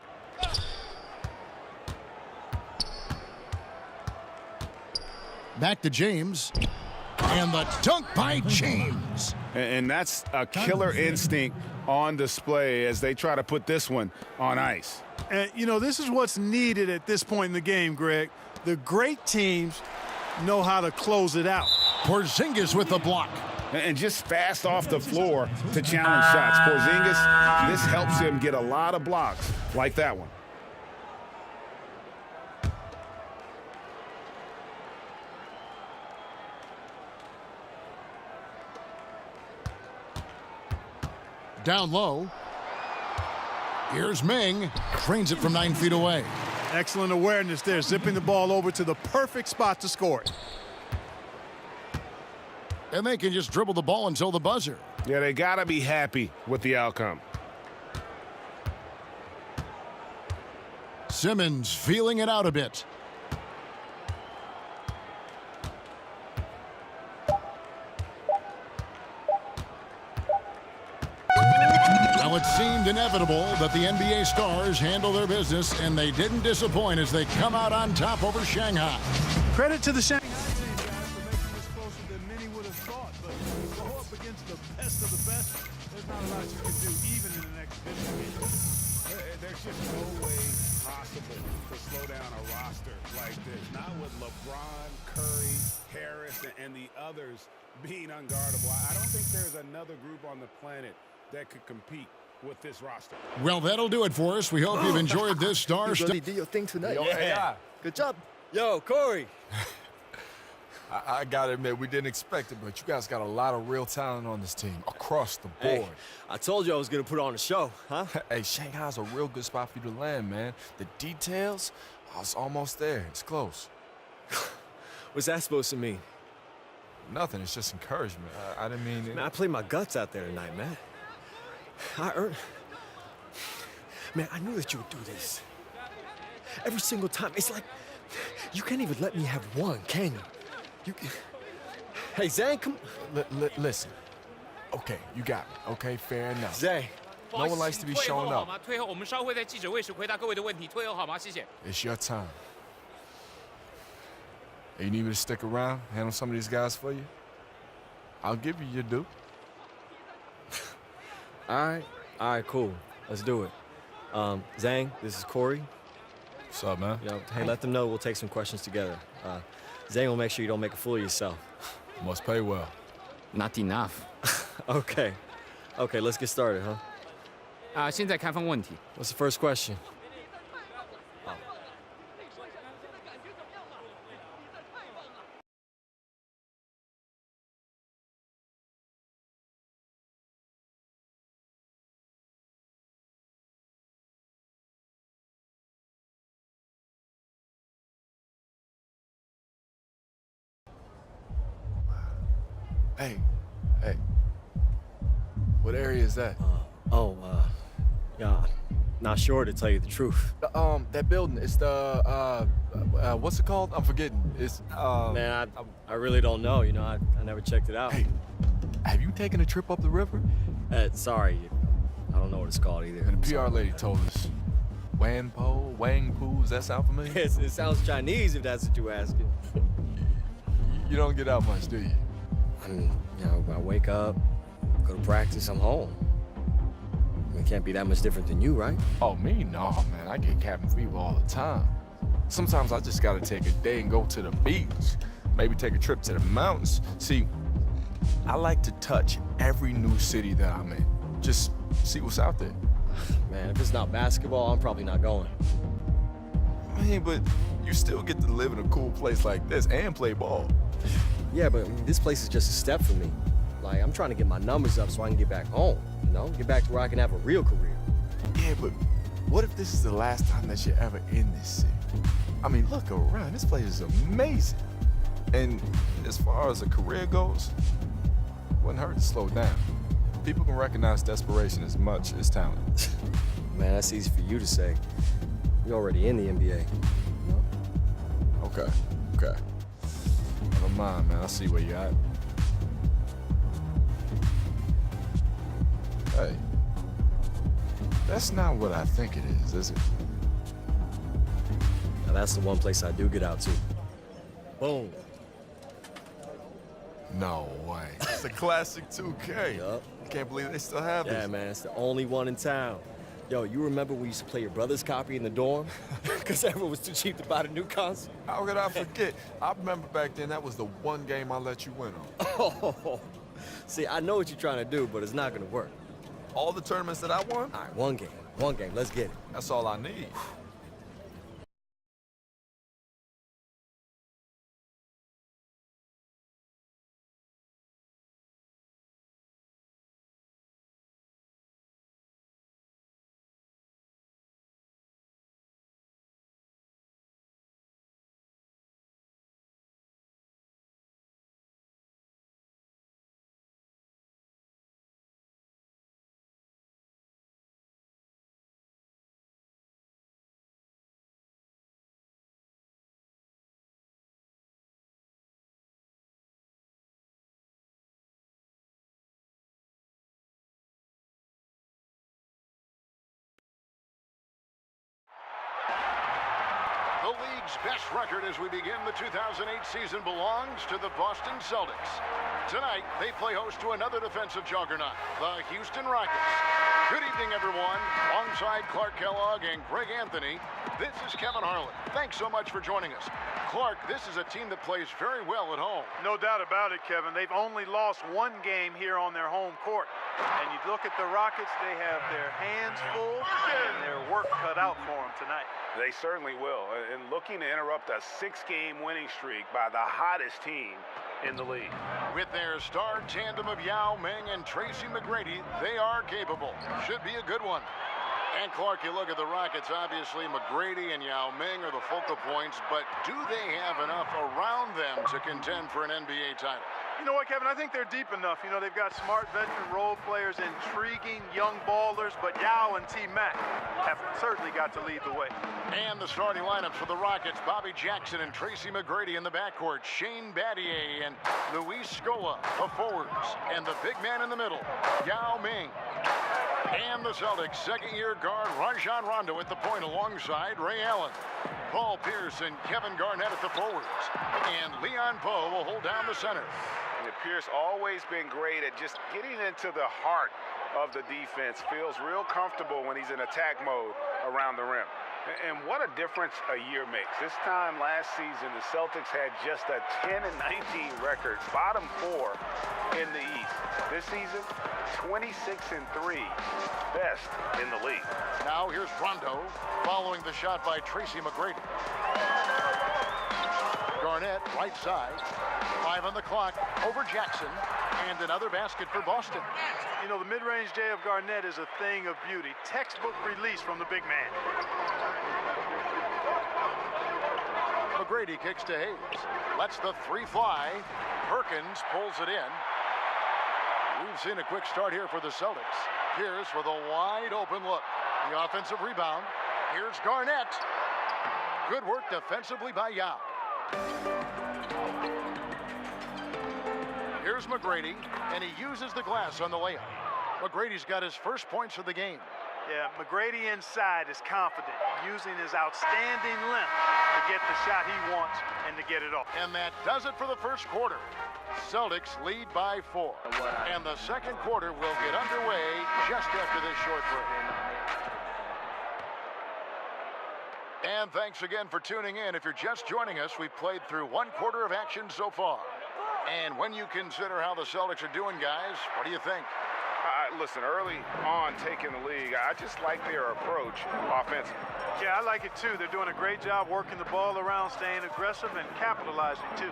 Back to James. And the dunk by James. And that's a killer instinct on display as they try to put this one on ice. And, you know, this is what's needed at this point in the game, Greg. The great teams know how to close it out. Porzingis with the block. And just fast off the floor to challenge shots. Porzingis, this helps him get a lot of blocks like that one. Down low. Here's Ming. Trains it from 9 feet away. Excellent awareness there, zipping the ball over to the perfect spot to score it. And they can just dribble the ball until the buzzer. Yeah, they got to be happy with the outcome. Simmons feeling it out a bit. Now it seemed inevitable that the NBA stars handle their business, and they didn't disappoint as they come out on top over Shanghai. Credit to the Shanghai team, guys, for making this closer than many would have thought. But when you go up against the best of the best, there's not a lot you can do, even in an exhibition game. There's just no way possible to slow down a roster like this. Not with LeBron, Curry, Harris, and the others being unguardable. I don't think there's another group on the planet that could compete with this roster. Well, that'll do it for us. We hope you've enjoyed this star You stuff. really did your thing tonight. Yeah. Good job. Yo, Corey. I gotta admit, we didn't expect it, but you guys got a lot of real talent on this team across the board. Hey, I told you I was going to put on a show, huh? Hey, Shanghai's a real good spot for you to land, man. The details, I was almost there. It's close. What's that supposed to mean? Nothing. It's just encouragement. I didn't mean it. Man, I played my guts out there tonight, man. I earned... Man, I knew that you would do this. Every single time. It's like, you can't even let me have one, can you? Hey, Zane, come... Listen. Okay, you got me. Okay, fair enough. Zane. No one likes to be shown up. It's your time. Hey, you need me to stick around, handle some of these guys for you? I'll give you your due. All right, cool. Let's do it. Zang, this is Corey. What's up, man? Hey, let them know we'll take some questions together. Zang will make sure you don't make a fool of yourself. Must pay well. Not enough. Okay, let's get started, huh? 现在开放问题。 What's the first question? Hey. What area is that? Yeah, not sure to tell you the truth. That building, it's the, what's it called? I'm forgetting. It's, Man, I really don't know, I never checked it out. Hey, have you taken a trip up the river? Sorry, I don't know what it's called either. And the PR lady told us. Wang Po, does that sound familiar? It sounds Chinese if that's what you're asking. You don't get out much, do you? I mean, I wake up, go to practice, I'm home. It can't be that much different than you, right? Oh, me? No, man. I get cabin fever all the time. Sometimes I just gotta take a day and go to the beach. Maybe take a trip to the mountains. See, I like to touch every new city that I'm in. Just see what's out there. Man, if it's not basketball, I'm probably not going. Man, but you still get to live in a cool place like this and play ball. Yeah, but this place is just a step for me. Like, I'm trying to get my numbers up so I can get back home, Get back to where I can have a real career. Yeah, but what if this is the last time that you're ever in this city? I mean, look around. This place is amazing. And as far as a career goes, it wouldn't hurt to slow down. People can recognize desperation as much as talent. Man, that's easy for you to say. You're already in the NBA. Okay. Never mind, man. I see where you're at. Hey, that's not what I think it is it? Now, that's the one place I do get out to. Boom. No way. It's a classic 2K. Yup. I can't believe they still have this. Yeah, man, it's the only one in town. Yo, you remember we used to play your brother's copy in the dorm? Because everyone was too cheap to buy the new console? How could I forget? I remember back then that was the one game I let you win on. Oh, see, I know what you're trying to do, but it's not going to work. All the tournaments that I won? All right, one game. Let's get it. That's all I need. The league's best record as we begin the 2008 season belongs to the Boston Celtics. Tonight, they play host to another defensive juggernaut, the Houston Rockets. Good evening, everyone. Alongside Clark Kellogg and Greg Anthony, this is Kevin Harlan. Thanks so much for joining us. Clark, this is a team that plays very well at home. No doubt about it, Kevin. They've only lost one game here on their home court. And you look at the Rockets, they have their hands full and their work cut out for them tonight. They certainly will. And looking to interrupt a 6-game winning streak by the hottest team in the league. With their star tandem of Yao Ming and Tracy McGrady, they are capable. Should be a good one. And Clark, you look at the Rockets, obviously McGrady and Yao Ming are the focal points, but do they have enough around them to contend for an NBA title? You know what, Kevin? I think they're deep enough. You know, they've got smart veteran role players, intriguing young ballers, but Yao and T-Mac have certainly got to lead the way. And the starting lineups for the Rockets, Bobby Jackson and Tracy McGrady in the backcourt, Shane Battier and Luis Scola, the forwards, and the big man in the middle, Yao Ming. And the Celtics, second-year guard Rajon Rondo at the point alongside Ray Allen. Paul Pierce and Kevin Garnett at the forwards. And Leon Powe will hold down the center. Pierce always been great at just getting into the heart of the defense. Feels real comfortable when he's in attack mode around the rim. And what a difference a year makes. This time last season, the Celtics had just a 10-19 record, bottom 4 in the East. This season, 26-3, best in the league. Now here's Rondo, following the shot by Tracy McGrady. Garnett, right side, 5 on the clock, over Jackson, and another basket for Boston. You know, the mid-range J of Garnett is a thing of beauty. Textbook release from the big man. McGrady kicks to Hayes. Lets the 3 fly. Perkins pulls it in. We've seen a quick start here for the Celtics. Pierce with a wide open look. The offensive rebound. Here's Garnett. Good work defensively by Yao. Here's McGrady, and he uses the glass on the layup. McGrady's got his first points of the game. Yeah, McGrady inside is confident, using his outstanding length to get the shot he wants and to get it off. And that does it for the first quarter. Celtics lead by 4. And the second quarter will get underway just after this short break. And thanks again for tuning in. If you're just joining us, we've played through 1 quarter of action so far. And when you consider how the Celtics are doing, guys, what do you think? Listen, early on taking the league, I just like their approach offensively. Yeah, I like it too. They're doing a great job working the ball around, staying aggressive, and capitalizing too.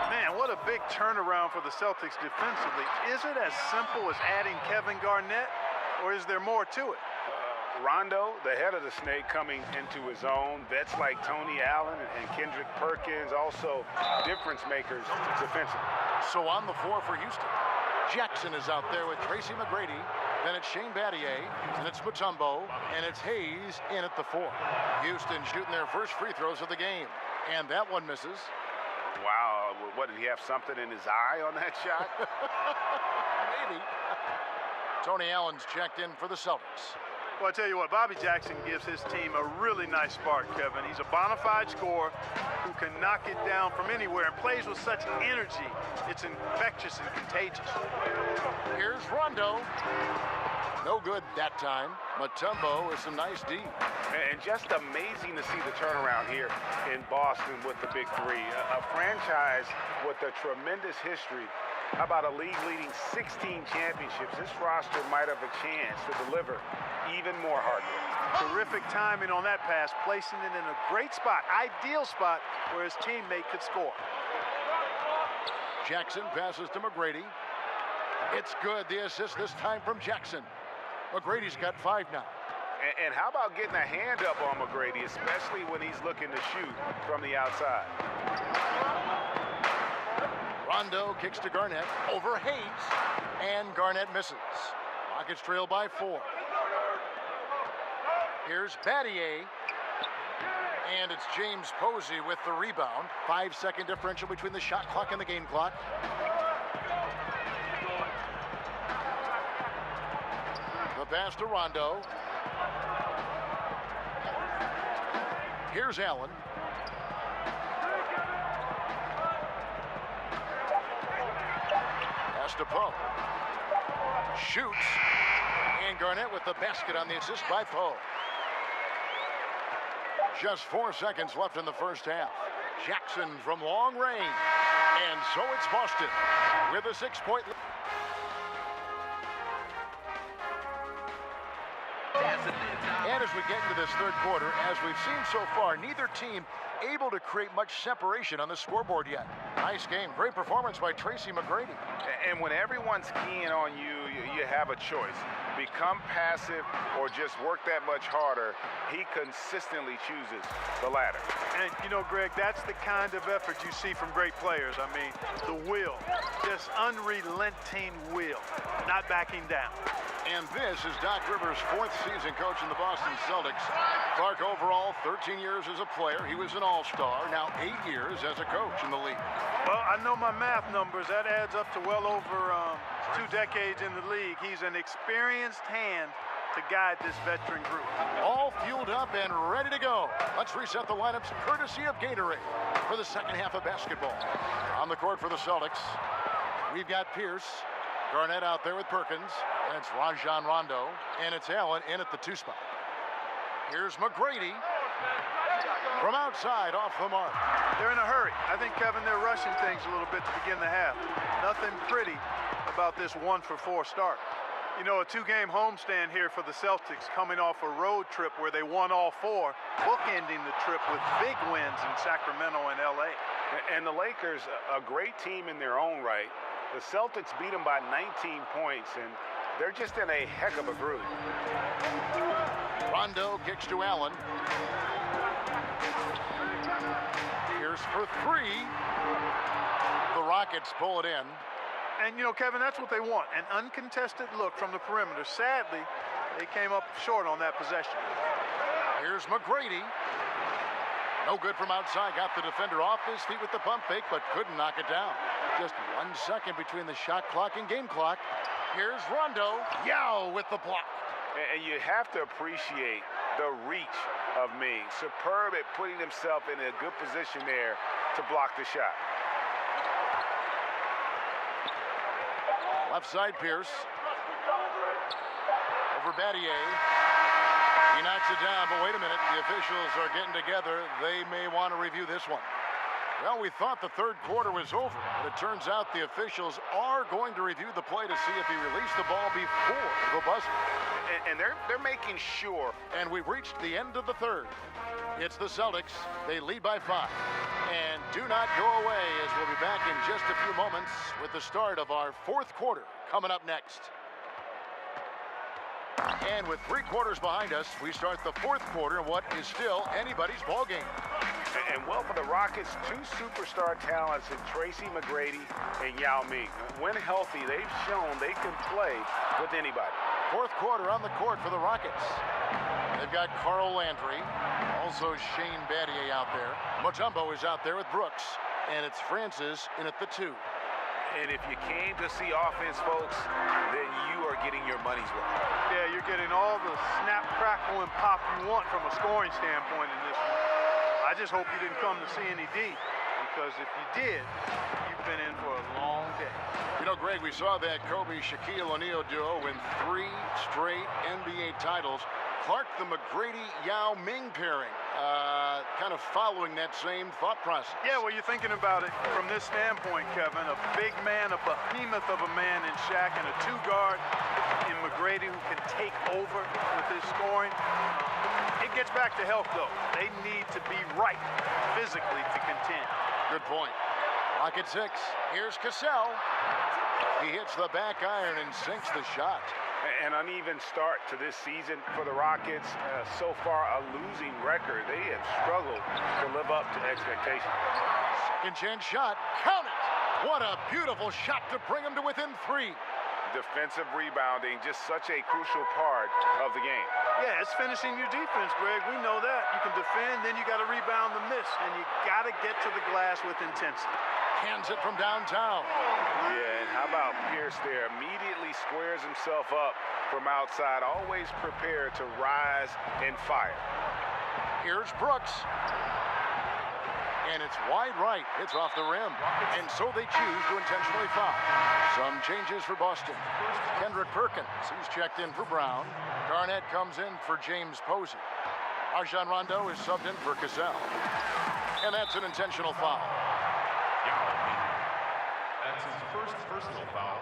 Man, what a big turnaround for the Celtics defensively. Is it as simple as adding Kevin Garnett, or is there more to it? Rondo, the head of the snake, coming into his own. Vets like Tony Allen and Kendrick Perkins, also difference makers defensively. So on the floor for Houston, Jackson is out there with Tracy McGrady. Then it's Shane Battier, and it's Mutombo, and it's Hayes in at the 4. Houston shooting their first free throws of the game, and that one misses. Wow, what, did he have something in his eye on that shot? Maybe. Tony Allen's checked in for the Celtics. Well, I tell you what, Bobby Jackson gives his team a really nice spark, Kevin. He's a bona fide scorer who can knock it down from anywhere and plays with such energy. It's infectious and contagious. Here's Rondo. No good that time. Mutombo with some nice D. And just amazing to see the turnaround here in Boston with the Big 3. A franchise with a tremendous history. How about a league-leading 16 championships? This roster might have a chance to deliver even more hard work. Terrific timing on that pass, placing it in a great spot, ideal spot where his teammate could score. Jackson passes to McGrady. It's good. The assist this time from Jackson. McGrady's got 5 now. And how about getting a hand up on McGrady, especially when he's looking to shoot from the outside? Rondo kicks to Garnett over Hayes, and Garnett misses. Rockets trail by 4. Here's Battier, and it's James Posey with the rebound. 5-second differential between the shot clock and the game clock. The pass to Rondo. Here's Allen. pass to Poe. Shoots. And Garnett with the basket on the assist by Poe. Just 4 seconds left in the first half. Jackson from long range. And so it's Boston with a 6-point lead. And as we get into this third quarter, as we've seen so far, neither team able to create much separation on the scoreboard yet. Nice game. Great performance by Tracy McGrady. And when everyone's keying on you, you have a choice. Become passive or just work that much harder. He consistently chooses the latter. And, you know, Greg, that's the kind of effort you see from great players. I mean, the will, just unrelenting will, not backing down. And this is Doc Rivers' 4th season coaching the Boston Celtics. Clark overall, 13 years as a player. He was an all-star, now 8 years as a coach in the league. Well, I know my math numbers. That adds up to well over 2 decades in the league. He's an experienced hand to guide this veteran group. All fueled up and ready to go. Let's reset the lineups courtesy of Gatorade for the second half of basketball. On the court for the Celtics, we've got Pierce. Garnett out there with Perkins, and it's Rajon Rondo, and it's Allen in at the 2 spot. Here's McGrady from outside off the mark. They're in a hurry. I think, Kevin, they're rushing things a little bit to begin the half. Nothing pretty about this 1-for-4 start. You know, a 2-game homestand here for the Celtics, coming off a road trip where they won all 4, bookending the trip with big wins in Sacramento and L.A. And the Lakers, a great team in their own right. The Celtics beat them by 19 points, and they're just in a heck of a groove. Rondo kicks to Allen. Here's for 3. The Rockets pull it in. And, you know, Kevin, that's what they want, an uncontested look from the perimeter. Sadly, they came up short on that possession. Here's McGrady. No good from outside. Got the defender off his feet with the pump fake, but couldn't knock it down. Just 1 second between the shot clock and game clock. Here's Rondo. Yao with the block. And you have to appreciate the reach of Ming. Superb at putting himself in a good position there to block the shot. Left side, Pierce. Over Battier. He knocks it down, but wait a minute. The officials are getting together. They may want to review this one. Well, we thought the third quarter was over, but it turns out the officials are going to review the play to see if he released the ball before the buzzer. And they're making sure. And we've reached the end of the third. It's the Celtics. They lead by 5. And do not go away, as we'll be back in just a few moments with the start of our fourth quarter coming up next. And with 3 quarters behind us, we start the fourth quarter in what is still anybody's ball game. And well, for the Rockets, 2 superstar talents in Tracy McGrady and Yao Ming. When healthy, they've shown they can play with anybody. Fourth quarter on the court for the Rockets. They've got Carl Landry, also Shane Battier out there. Mutombo is out there with Brooks, and it's Francis in at the 2. And if you came to see offense, folks, then you are getting your money's worth. Yeah, you're getting all the snap, crackle, and pop you want from a scoring standpoint in this one. I just hope you didn't come to see any D, because if you did, you've been in for a long day. You know, Greg, we saw that Kobe-Shaquille O'Neal duo win 3 straight NBA titles. Clark, the McGrady-Yao Ming pairing, kind of following that same thought process. Yeah, well, you're thinking about it from this standpoint, Kevin. A big man, a behemoth of a man in Shaq, and a 2-guard in McGrady who can take over with his scoring. It gets back to health, though. They need to be right physically to contend. Good point. Rocket 6. Here's Cassell. He hits the back iron and sinks the shot. An uneven start to this season for the Rockets. So far, a losing record. They have struggled to live up to expectations. Second chance shot. Count it! What a beautiful shot to bring them to within 3. Defensive rebounding, just such a crucial part of the game. Yeah, it's finishing your defense, Greg. We know that. You can defend, then you got to rebound the miss, and you got to get to the glass with intensity. Hands it from downtown. Yeah, and how about Pierce there? Immediately squares himself up from outside, always prepared to rise and fire. Here's Brooks. And it's wide right. It's off the rim. And so they choose to intentionally foul. Some changes for Boston. Kendrick Perkins, he's checked in for Brown. Garnett comes in for James Posey. Rajon Rondo is subbed in for Cassell. And that's an intentional foul. That's his first personal foul.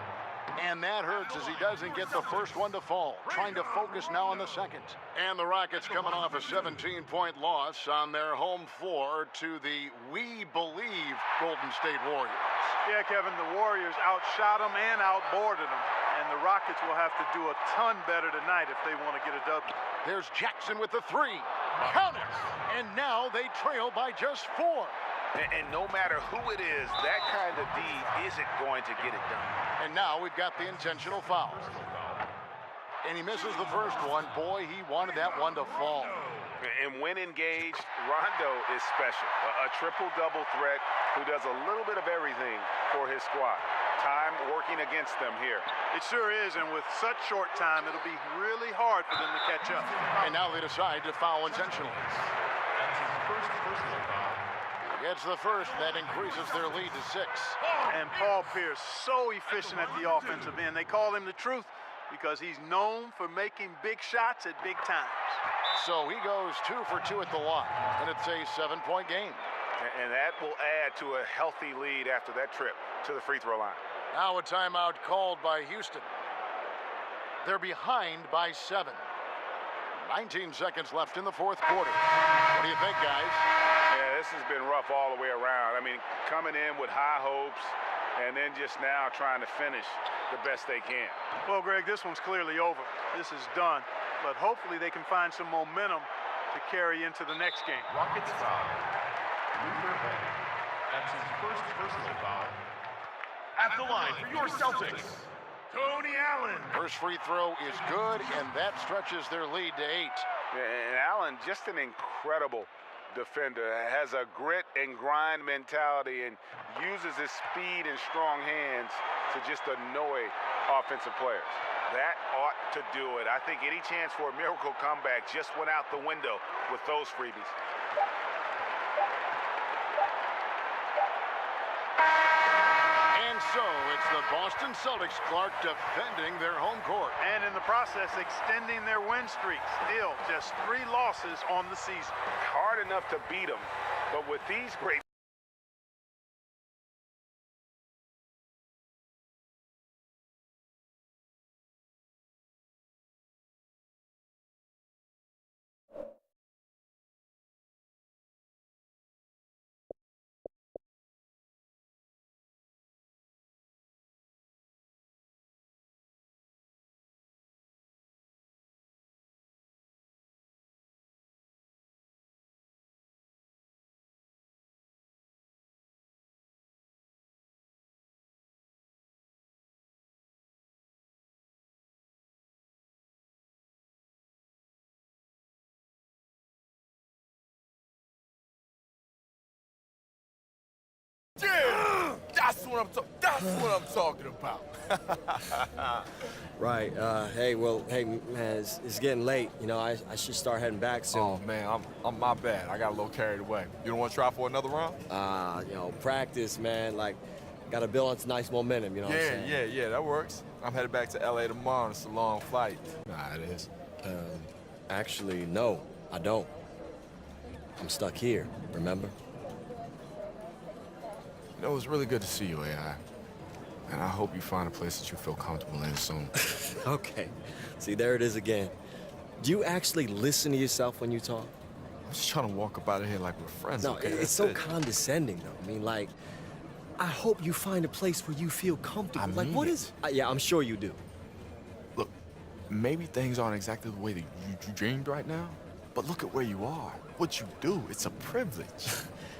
And that hurts as he doesn't get the first one to fall. Trying to focus now on the second. And the Rockets coming off a 17-point loss on their home floor to the We Believe Golden State Warriors. Yeah, Kevin, the Warriors outshot them and outboarded them. And the Rockets will have to do a ton better tonight if they want to get a W. There's Jackson with the three. Count it! And now they trail by just 4. And no matter who it is, that kind of D isn't going to get it done. And now we've got the intentional foul. And he misses the first one. Boy, he wanted that one to fall. And when engaged, Rondo is special. A triple-double threat who does a little bit of everything for his squad. Time working against them here. It sure is, and with such short time, it'll be really hard for them to catch up. And now they decide to foul intentionally. That's his first personal foul. Gets the first, that increases their lead to 6. And Paul Pierce, so efficient at the offensive end. They call him the truth because he's known for making big shots at big times. So he goes 2 for 2 at the line, and it's a 7-point game. And that will add to a healthy lead after that trip to the free throw line. Now a timeout called by Houston. They're behind by 7. 19 seconds left in the fourth quarter. What do you think, guys? Yeah, this has been rough all the way around. I mean, coming in with high hopes and then just now trying to finish the best they can. Well, Greg, this one's clearly over. This is done. But hopefully they can find some momentum to carry into the next game. Rockets foul. Luther Head. That's his first personal foul. At the line for your Celtics, Tony Allen. First free throw is good, and that stretches their lead to 8. And Allen, just an incredible defender, has a grit and grind mentality and uses his speed and strong hands to just annoy offensive players. That ought to do it. I think any chance for a miracle comeback just went out the window with those freebies. And so it's the Boston Celtics, Clark, defending their home court. And in the process, extending their win streak. Still just 3 losses on the season. Hard enough to beat them, but with these great Yeah, that's what I'm talking about. Right. Hey, man, it's getting late. You know, I should start heading back soon. Oh man, I'm my bad. I got a little carried away. You don't want to try for another round? You know, practice, man. Like, got to build on some nice momentum. You know what I'm saying? Yeah, that works. I'm headed back to LA tomorrow. And it's a long flight. Nah, it is. Actually, no, I don't. I'm stuck here. Remember? You know, it was really good to see you, AI. And I hope you find a place that you feel comfortable in soon. Okay. See, there it is again. Do you actually listen to yourself when you talk? I'm just trying to walk up out of here like we're friends, No, okay? it's so condescending, though. I mean, like, I hope you find a place where you feel comfortable. I mean it. Yeah, I'm sure you do. Look, maybe things aren't exactly the way that you dreamed right now, but look at where you are. What you do, it's a privilege.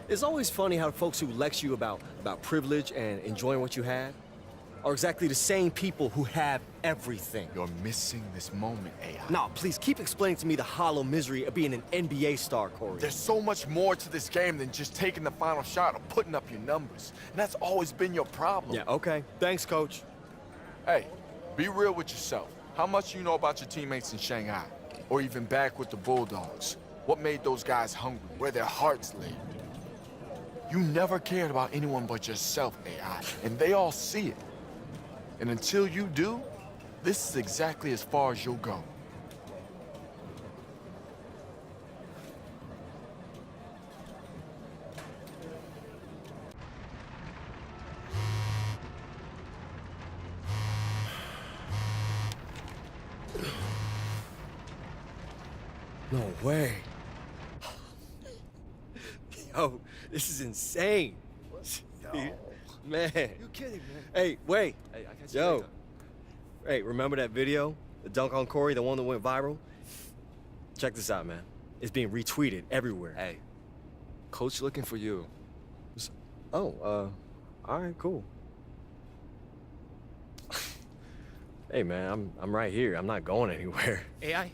It's always funny how folks who lecture you about privilege and enjoying what you have are exactly the same people who have everything. You're missing this moment, AI. No, please, keep explaining to me the hollow misery of being an NBA star, Corey. There's so much more to this game than just taking the final shot or putting up your numbers. And that's always been your problem. Yeah, okay. Thanks, Coach. Hey, be real with yourself. How much do you know about your teammates in Shanghai? Or even back with the Bulldogs? What made those guys hungry? Where their hearts lay? You never cared about anyone but yourself, AI, and they all see it. And until you do, this is exactly as far as you'll go. No way. Yo, this is insane. Man. You kidding, man? Hey, wait. Hey, I catch you Yo. later. Hey, remember that video? The dunk on Corey, the one that went viral? Check this out, man. It's being retweeted everywhere. Hey, coach looking for you. Oh, all right, cool. Hey, man, I'm right here. I'm not going anywhere. AI?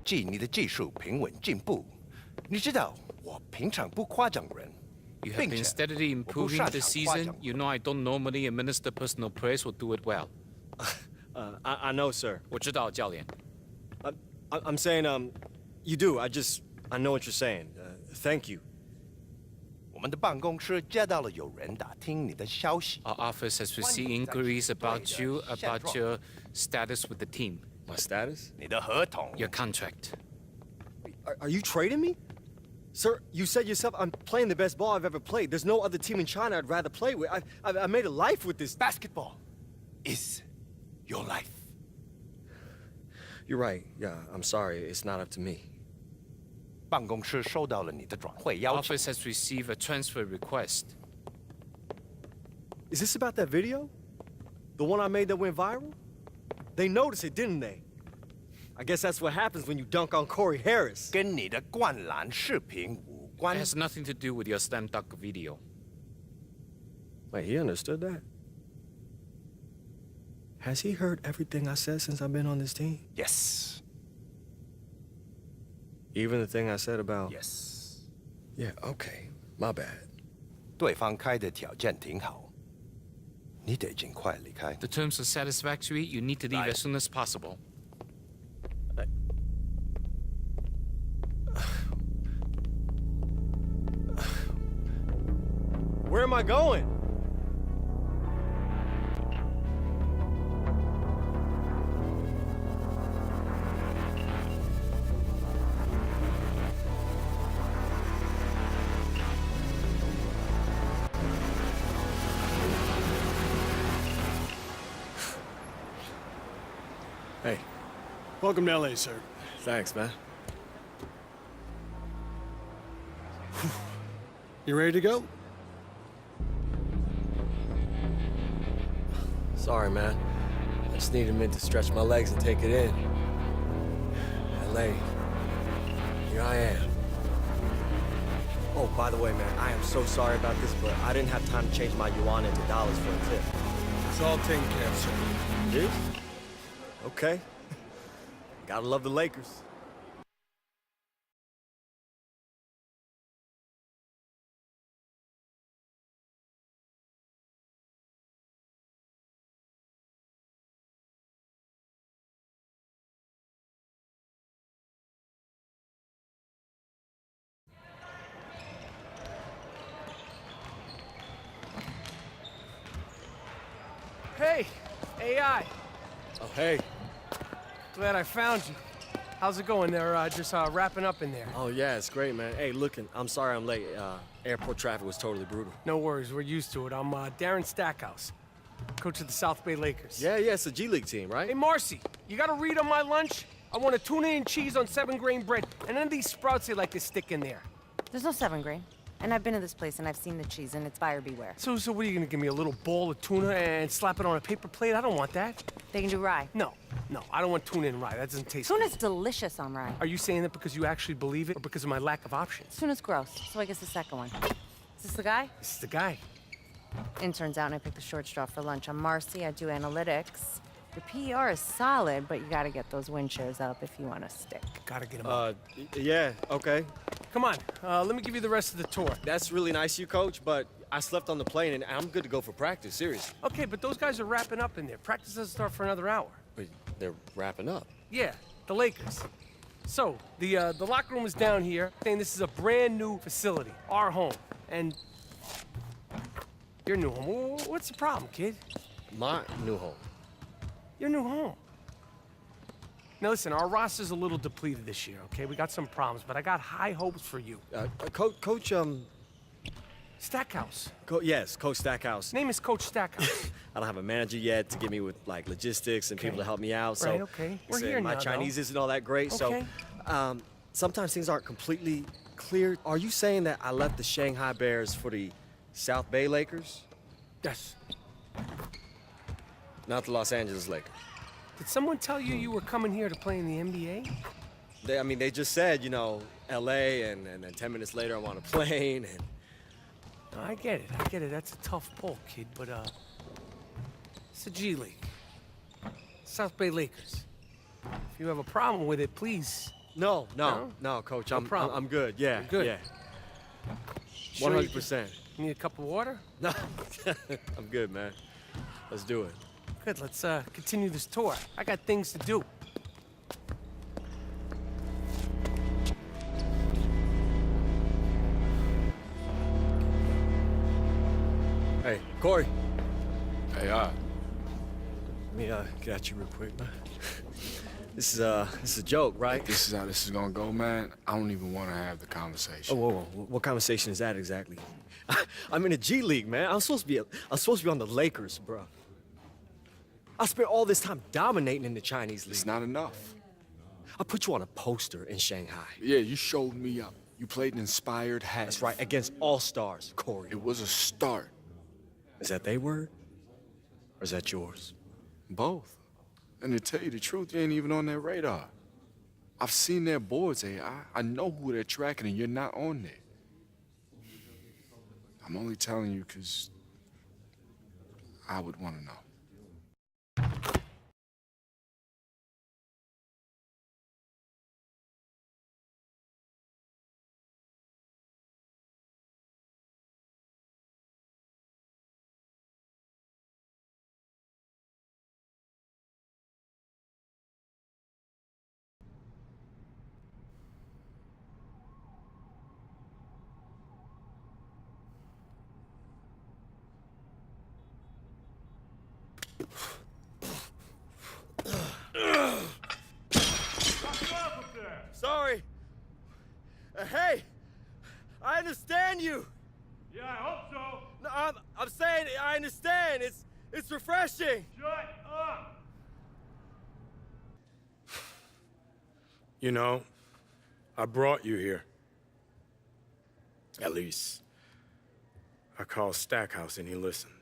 即你的技术平稳进步，你知道我平常不夸奖人， You have 并 been 且 steadily 我不 improving 擅 this 长夸 season. 奖。 You know I don't normally administer personal praise or do it well. I know, sir. 我知道，教练。 I'm saying, you do. I know what you're saying. Thank you. 我们的办公室接到了有人打听你的消息。 Our office has received inquiries about you, about your status with the team. My status? 你的合同。 Your contract. Are you trading me? Sir, you said yourself I'm playing the best ball I've ever played. There's no other team in China I'd rather play with. I made a life with this. Basketball is your life. You're right. Yeah, I'm sorry. It's not up to me. 办公室收到了你的转会要求。 Office has received a transfer request. Is this about that video? The one I made that went viral? They noticed it, didn't they? I guess that's what happens when you dunk on Corey Harris. 跟你的灌篮视频无 It 关。 has nothing to do with your slam dunk video. Wait, he understood that? Has he heard everything I said since I've been on this team? Yes. Even the thing I said about... Yes. Yeah, okay. My bad. 对方开的条件挺好，你得尽快离开。 The terms are satisfactory. You need to leave as soon as possible. Where am I going? Hey. Welcome to LA, sir. Thanks, man. You ready to go? Sorry, man. I just needed a minute to stretch my legs and take it in. LA. Here I am. Oh, by the way, man, I am so sorry about this, but I didn't have time to change my yuan into dollars for a tip. It's all taken care of, sir. It is? Okay. Gotta love the Lakers. Hey, AI. Oh, hey. Glad I found you. How's it going there? Just wrapping up in there. Oh, yeah, it's great, man. Hey, looking, I'm sorry I'm late. Airport traffic was totally brutal. No worries, we're used to it. I'm Darren Stackhouse, coach of the South Bay Lakers. Yeah, it's a G League team, right? Hey, Marcy, you got to read on my lunch? I want a tuna and cheese on 7-grain bread, and then these sprouts they like to stick in there. There's no 7-grain. And I've been to this place and I've seen the cheese and it's buyer beware. So what are you gonna give me, a little bowl of tuna and slap it on a paper plate? I don't want that. They can do rye. No, I don't want tuna and rye. That doesn't taste Tuna's delicious on rye. Are you saying that because you actually believe it or because of my lack of options? Tuna's gross, so I guess the second one. Is this the guy? This is the guy. Intern's out and I picked the short straw for lunch. I'm Marcy, I do analytics. Your PR is solid, but you gotta get those wind shares up if you want to stick. Gotta get them up. Yeah, okay. Come on, let me give you the rest of the tour. That's really nice of you, Coach, but I slept on the plane and I'm good to go for practice, seriously. Okay, but those guys are wrapping up in there. Practice doesn't start for another hour. But they're wrapping up. Yeah, the Lakers. So, the locker room is down here, and this is a brand new facility, our home. And your new home. What's the problem, kid? My new home. Your new home. Now listen, our roster's a little depleted this year, okay? We got some problems, but I got high hopes for you. Coach, Stackhouse. Yes, Coach Stackhouse. Name is Coach Stackhouse. I don't have a manager yet to get me with, like, logistics and people to help me out, so... Right, okay. We're listen, here my now, Chinese though. isn't all that great, Okay. so... sometimes things aren't completely clear. Are you saying that I left the Shanghai Bears for the South Bay Lakers? Yes. Not the Los Angeles Lakers. Did someone tell you you were coming here to play in the NBA? They just said, you know, L.A., and then 10 minutes later I'm on a plane, and... No, I get it. That's a tough pull, kid, but, it's the G League. South Bay Lakers. If you have a problem with it, please. No, Coach. No I'm problem. I'm good. Yeah, You're good. yeah. Sure you 100%. Need a cup of water? No, I'm good, man. Let's do it. Good, let's continue this tour. I got things to do. Hey, Corey. Hey, Let me get at you real quick, man. This is a joke, right? This is how this is gonna go, man. I don't even want to have the conversation. Oh, whoa. What conversation is that exactly? I'm in the G League, man. I'm supposed to be on the Lakers, bro. I spent all this time dominating in the Chinese league. It's not enough. I put you on a poster in Shanghai. Yeah, you showed me up. You played an inspired half. That's right, against all-stars, Corey. It was a start. Is that their word? Or is that yours? Both. And to tell you the truth, you ain't even on their radar. I've seen their boards, AI. I know who they're tracking, and you're not on there. I'm only telling you because I would want to know. Sorry. Hey, I understand you. Yeah, I hope so. No, I'm saying I understand. It's refreshing. Shut up. You know, I brought you here. At least, I called Stackhouse and he listened.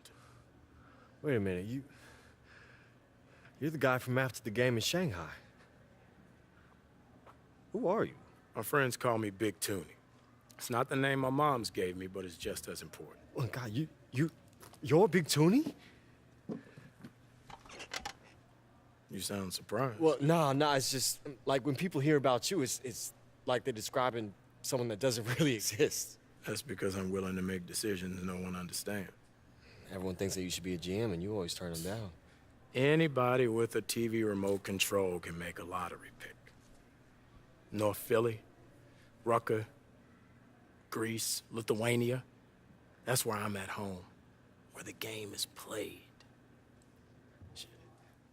Wait a minute, you're the guy from after the game in Shanghai. Who are you? My friends call me Big Toonie. It's not the name my mom's gave me, but it's just as important. Oh, God, you're Big Toonie? You sound surprised. Well, no, it's just, like, when people hear about you, it's like they're describing someone that doesn't really exist. That's because I'm willing to make decisions no one understands. Everyone thinks that you should be a GM, and you always turn them down. Anybody with a TV remote control can make a lottery pick. North Philly, Rucker, Greece, Lithuania. That's where I'm at home, where the game is played. Shit.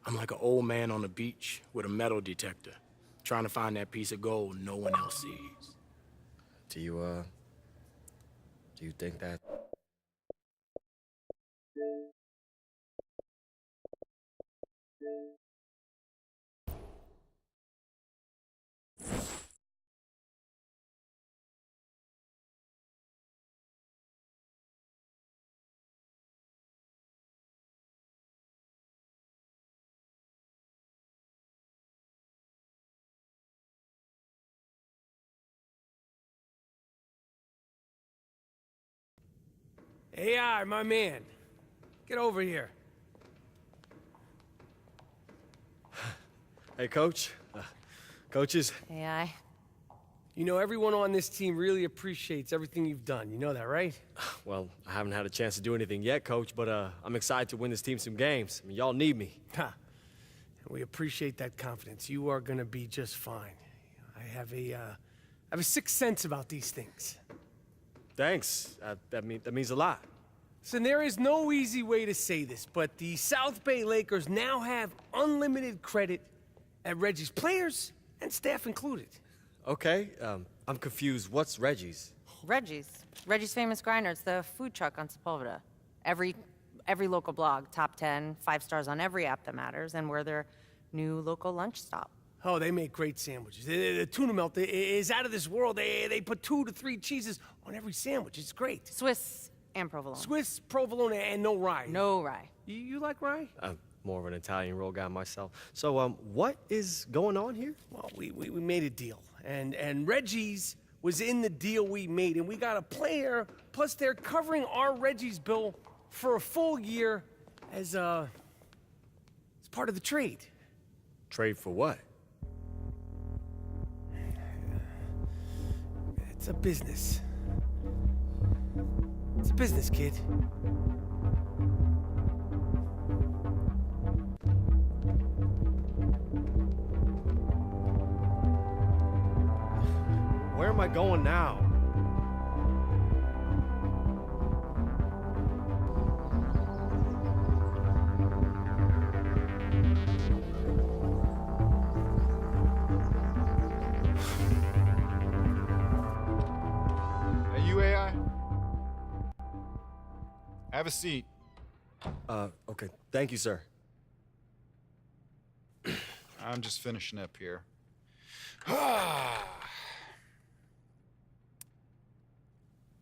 I'm like an old man on the beach with a metal detector, trying to find that piece of gold no one else sees. Do you think that? AI, my man. Get over here. Hey, Coach. Coaches. AI. You know, everyone on this team really appreciates everything you've done. You know that, right? Well, I haven't had a chance to do anything yet, Coach, but I'm excited to win this team some games. I mean, y'all need me. Ha. We appreciate that confidence. You are gonna be just fine. I have a sixth sense about these things. Thanks. That means a lot. So there is no easy way to say this, but the South Bay Lakers now have unlimited credit at Reggie's, players and staff included. Okay, I'm confused. What's Reggie's? Reggie's Famous Grinder. It's the food truck on Sepulveda. Every local blog, top 10, 5 stars on every app that matters, and we're their new local lunch stop. Oh, they make great sandwiches. The tuna melt is out of this world. They put 2 to 3 cheeses on every sandwich. It's great. Swiss and provolone. Swiss, provolone, and no rye. No rye. You like rye? I'm more of an Italian roll guy myself. So, what is going on here? Well, we made a deal, and Reggie's was in the deal we made, and we got a player, plus they're covering our Reggie's bill for a full year as part of the trade. Trade for what? It's a business. It's a business, kid. Where am I going now? Hey, you AI? Have a seat. Okay. Thank you, sir. I'm just finishing up here.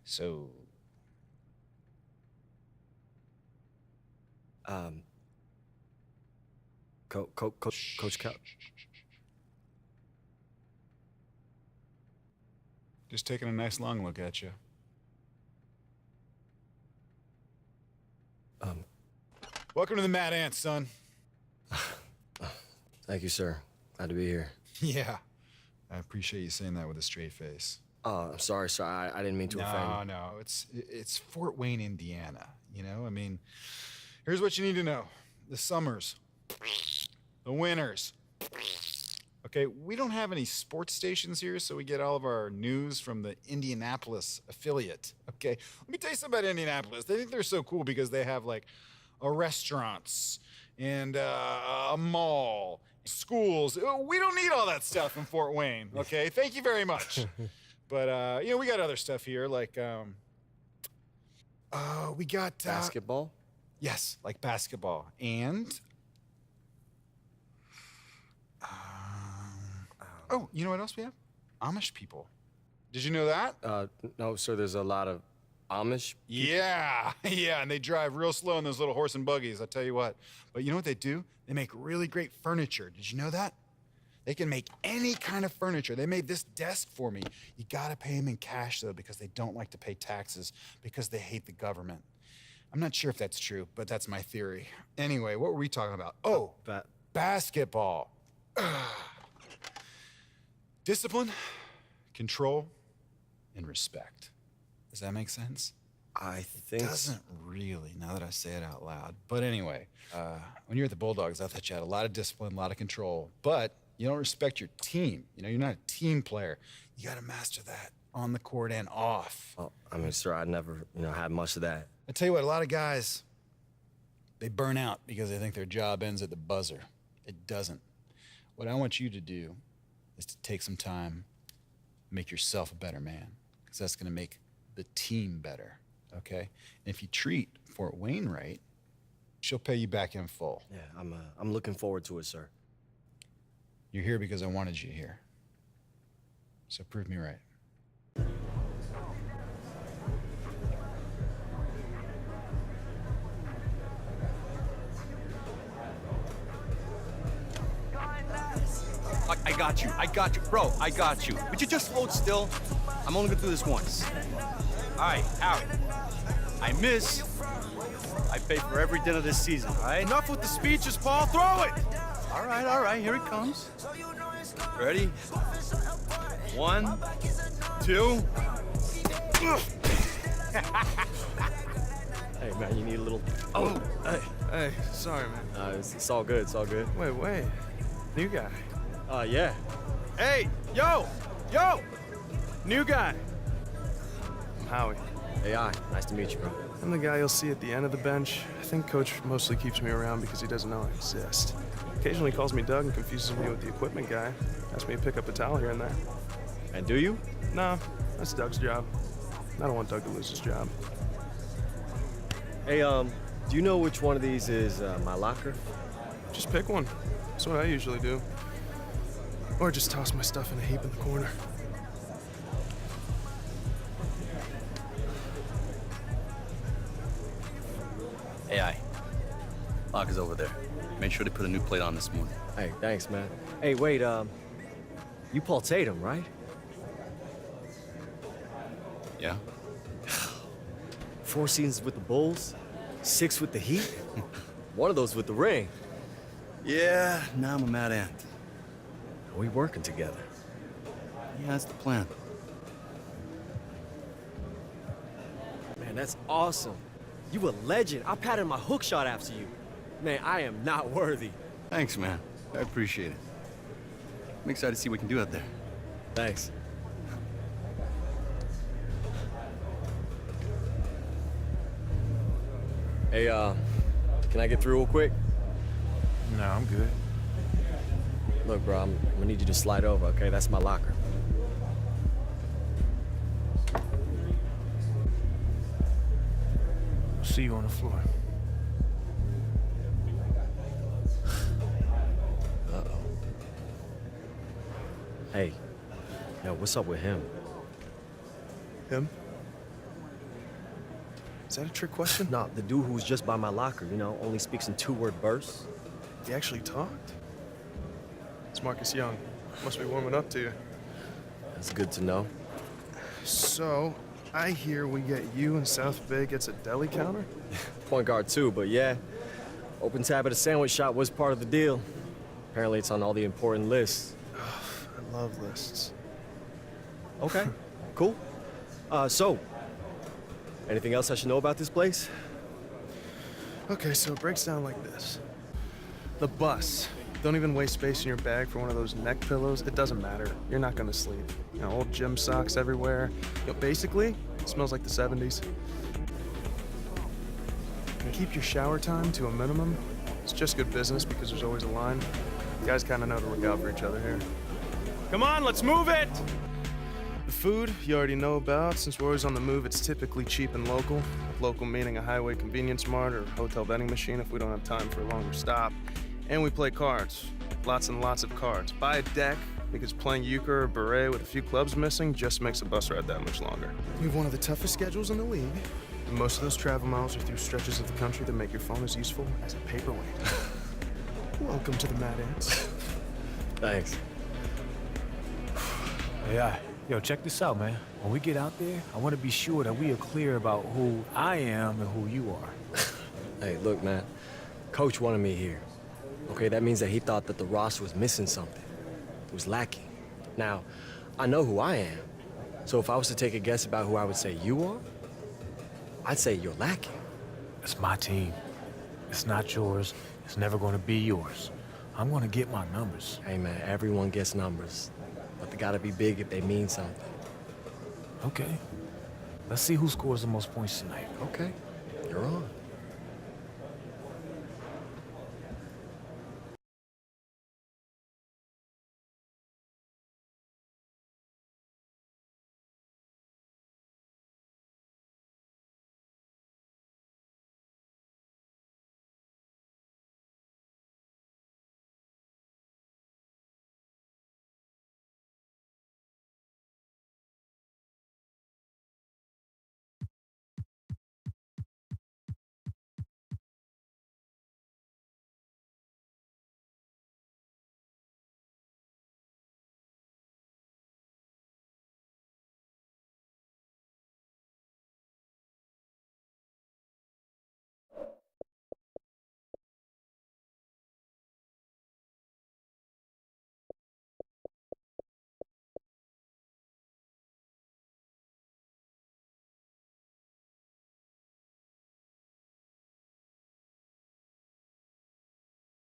So... Coach Cal. Just taking a nice long look at you. Welcome to the Mad Ants, son. Thank you, sir. Glad to be here. Yeah. I appreciate you saying that with a straight face. I'm sorry, sir. I didn't mean to offend. No. It's Fort Wayne, Indiana. You know, I mean, here's what you need to know. The summers. The winters. Okay, we don't have any sports stations here, so we get all of our news from the Indianapolis affiliate. Okay, let me tell you something about Indianapolis. They think they're so cool because they have like a restaurants and a mall, schools. We don't need all that stuff in Fort Wayne. Okay, thank you very much. But you know, we got other stuff here like we got basketball. Yes, like basketball and. Oh, you know what else we have? Amish people. Did you know that? No, sir. There's a lot of Amish people. Yeah, and they drive real slow in those little horse and buggies, I'll tell you what. But you know what they do? They make really great furniture. Did you know that? They can make any kind of furniture. They made this desk for me. You gotta pay them in cash, though, because they don't like to pay taxes because they hate the government. I'm not sure if that's true, but that's my theory. Anyway, what were we talking about? Oh, basketball. Discipline, control, and respect. Does that make sense? I think... It doesn't really, now that I say it out loud. But anyway, when you're at the Bulldogs, I thought you had a lot of discipline, a lot of control, but you don't respect your team. You know, you're not a team player. You got to master that on the court and off. Well, I mean, sir, I never, had much of that. I tell you what, a lot of guys, they burn out because they think their job ends at the buzzer. It doesn't. What I want you to do is to take some time, make yourself a better man, because that's going to make the team better, okay? And if you treat Fort Wayne right, she'll pay you back in full. Yeah, I'm looking forward to it, sir. You're here because I wanted you here. So prove me right. I got you. Bro, I got you. Would you just hold still? I'm only gonna do this once. All right, Howie. I miss. I pay for every dinner this season, all right? Enough with the speeches, Paul. Throw it! All right, here it comes. Ready? 1, 2. Hey, man, you need a little... Oh! Hey, sorry, man. It's all good, it's all good. Wait. New guy. Yeah. Hey, yo! New guy. I'm Howie. AI, nice to meet you, bro. I'm the guy you'll see at the end of the bench. I think Coach mostly keeps me around because he doesn't know I exist. Occasionally calls me Doug and confuses me with the equipment guy. Asks me to pick up a towel here and there. And do you? No, that's Doug's job. I don't want Doug to lose his job. Hey, do you know which one of these is my locker? Just pick one. That's what I usually do. Or just toss my stuff in a heap in the corner. AI. Lock is over there. Made sure to put a new plate on this morning. Hey, thanks, man. Hey, wait, you Paul Tatum, right? Yeah? 4 seasons with the Bulls, 6 with the Heat, one of those with the ring. Yeah, now I'm a mad ant. We working together. Yeah, that's the plan. Man, that's awesome. You a legend. I patted my hook shot after you. Man, I am not worthy. Thanks, man. I appreciate it. I'm excited to see what we can do out there. Thanks. Hey, can I get through real quick? No, I'm good. Look, bro, I'm gonna need you to slide over, okay? That's my locker. I'll see you on the floor. Uh-oh. Hey, yo, what's up with him? Him? Is that a trick question? No, the dude who's just by my locker, you know, only speaks in 2-word bursts. He actually talked? It's Marcus Young. Must be warming up to you. That's good to know. So, I hear we get you and South Bay gets a deli counter? Point guard too, but yeah. Open tab at a sandwich shop was part of the deal. Apparently it's on all the important lists. I love lists. Okay, cool. So, anything else I should know about this place? Okay, so it breaks down like this. The bus. Don't even waste space in your bag for one of those neck pillows. It doesn't matter. You're not gonna sleep. You know, old gym socks everywhere. You know, basically, it smells like the 70s. And keep your shower time to a minimum. It's just good business because there's always a line. You guys kind of know to look out for each other here. Come on, let's move it! The food you already know about. Since we're always on the move, it's typically cheap and local. Local meaning a highway convenience mart or hotel vending machine if we don't have time for a longer stop. And we play cards. Lots and lots of cards. Buy a deck because playing euchre or beret with a few clubs missing just makes a bus ride that much longer. We have one of the toughest schedules in the league. And most of those travel miles are through stretches of the country that make your phone as useful as a paperweight. Welcome to the Mad Ants. Thanks. Yeah. Yo, check this out, man. When we get out there, I want to be sure that we are clear about who I am and who you are. Hey, look, man. Coach wanted me here. Okay, that means that he thought that the roster was missing something. It was lacking. Now, I know who I am. So if I was to take a guess about who I would say you are, I'd say you're lacking. It's my team. It's not yours. It's never going to be yours. I'm going to get my numbers. Hey, man, everyone gets numbers. But they gotta be big if they mean something. Okay. Let's see who scores the most points tonight. Okay. You're on.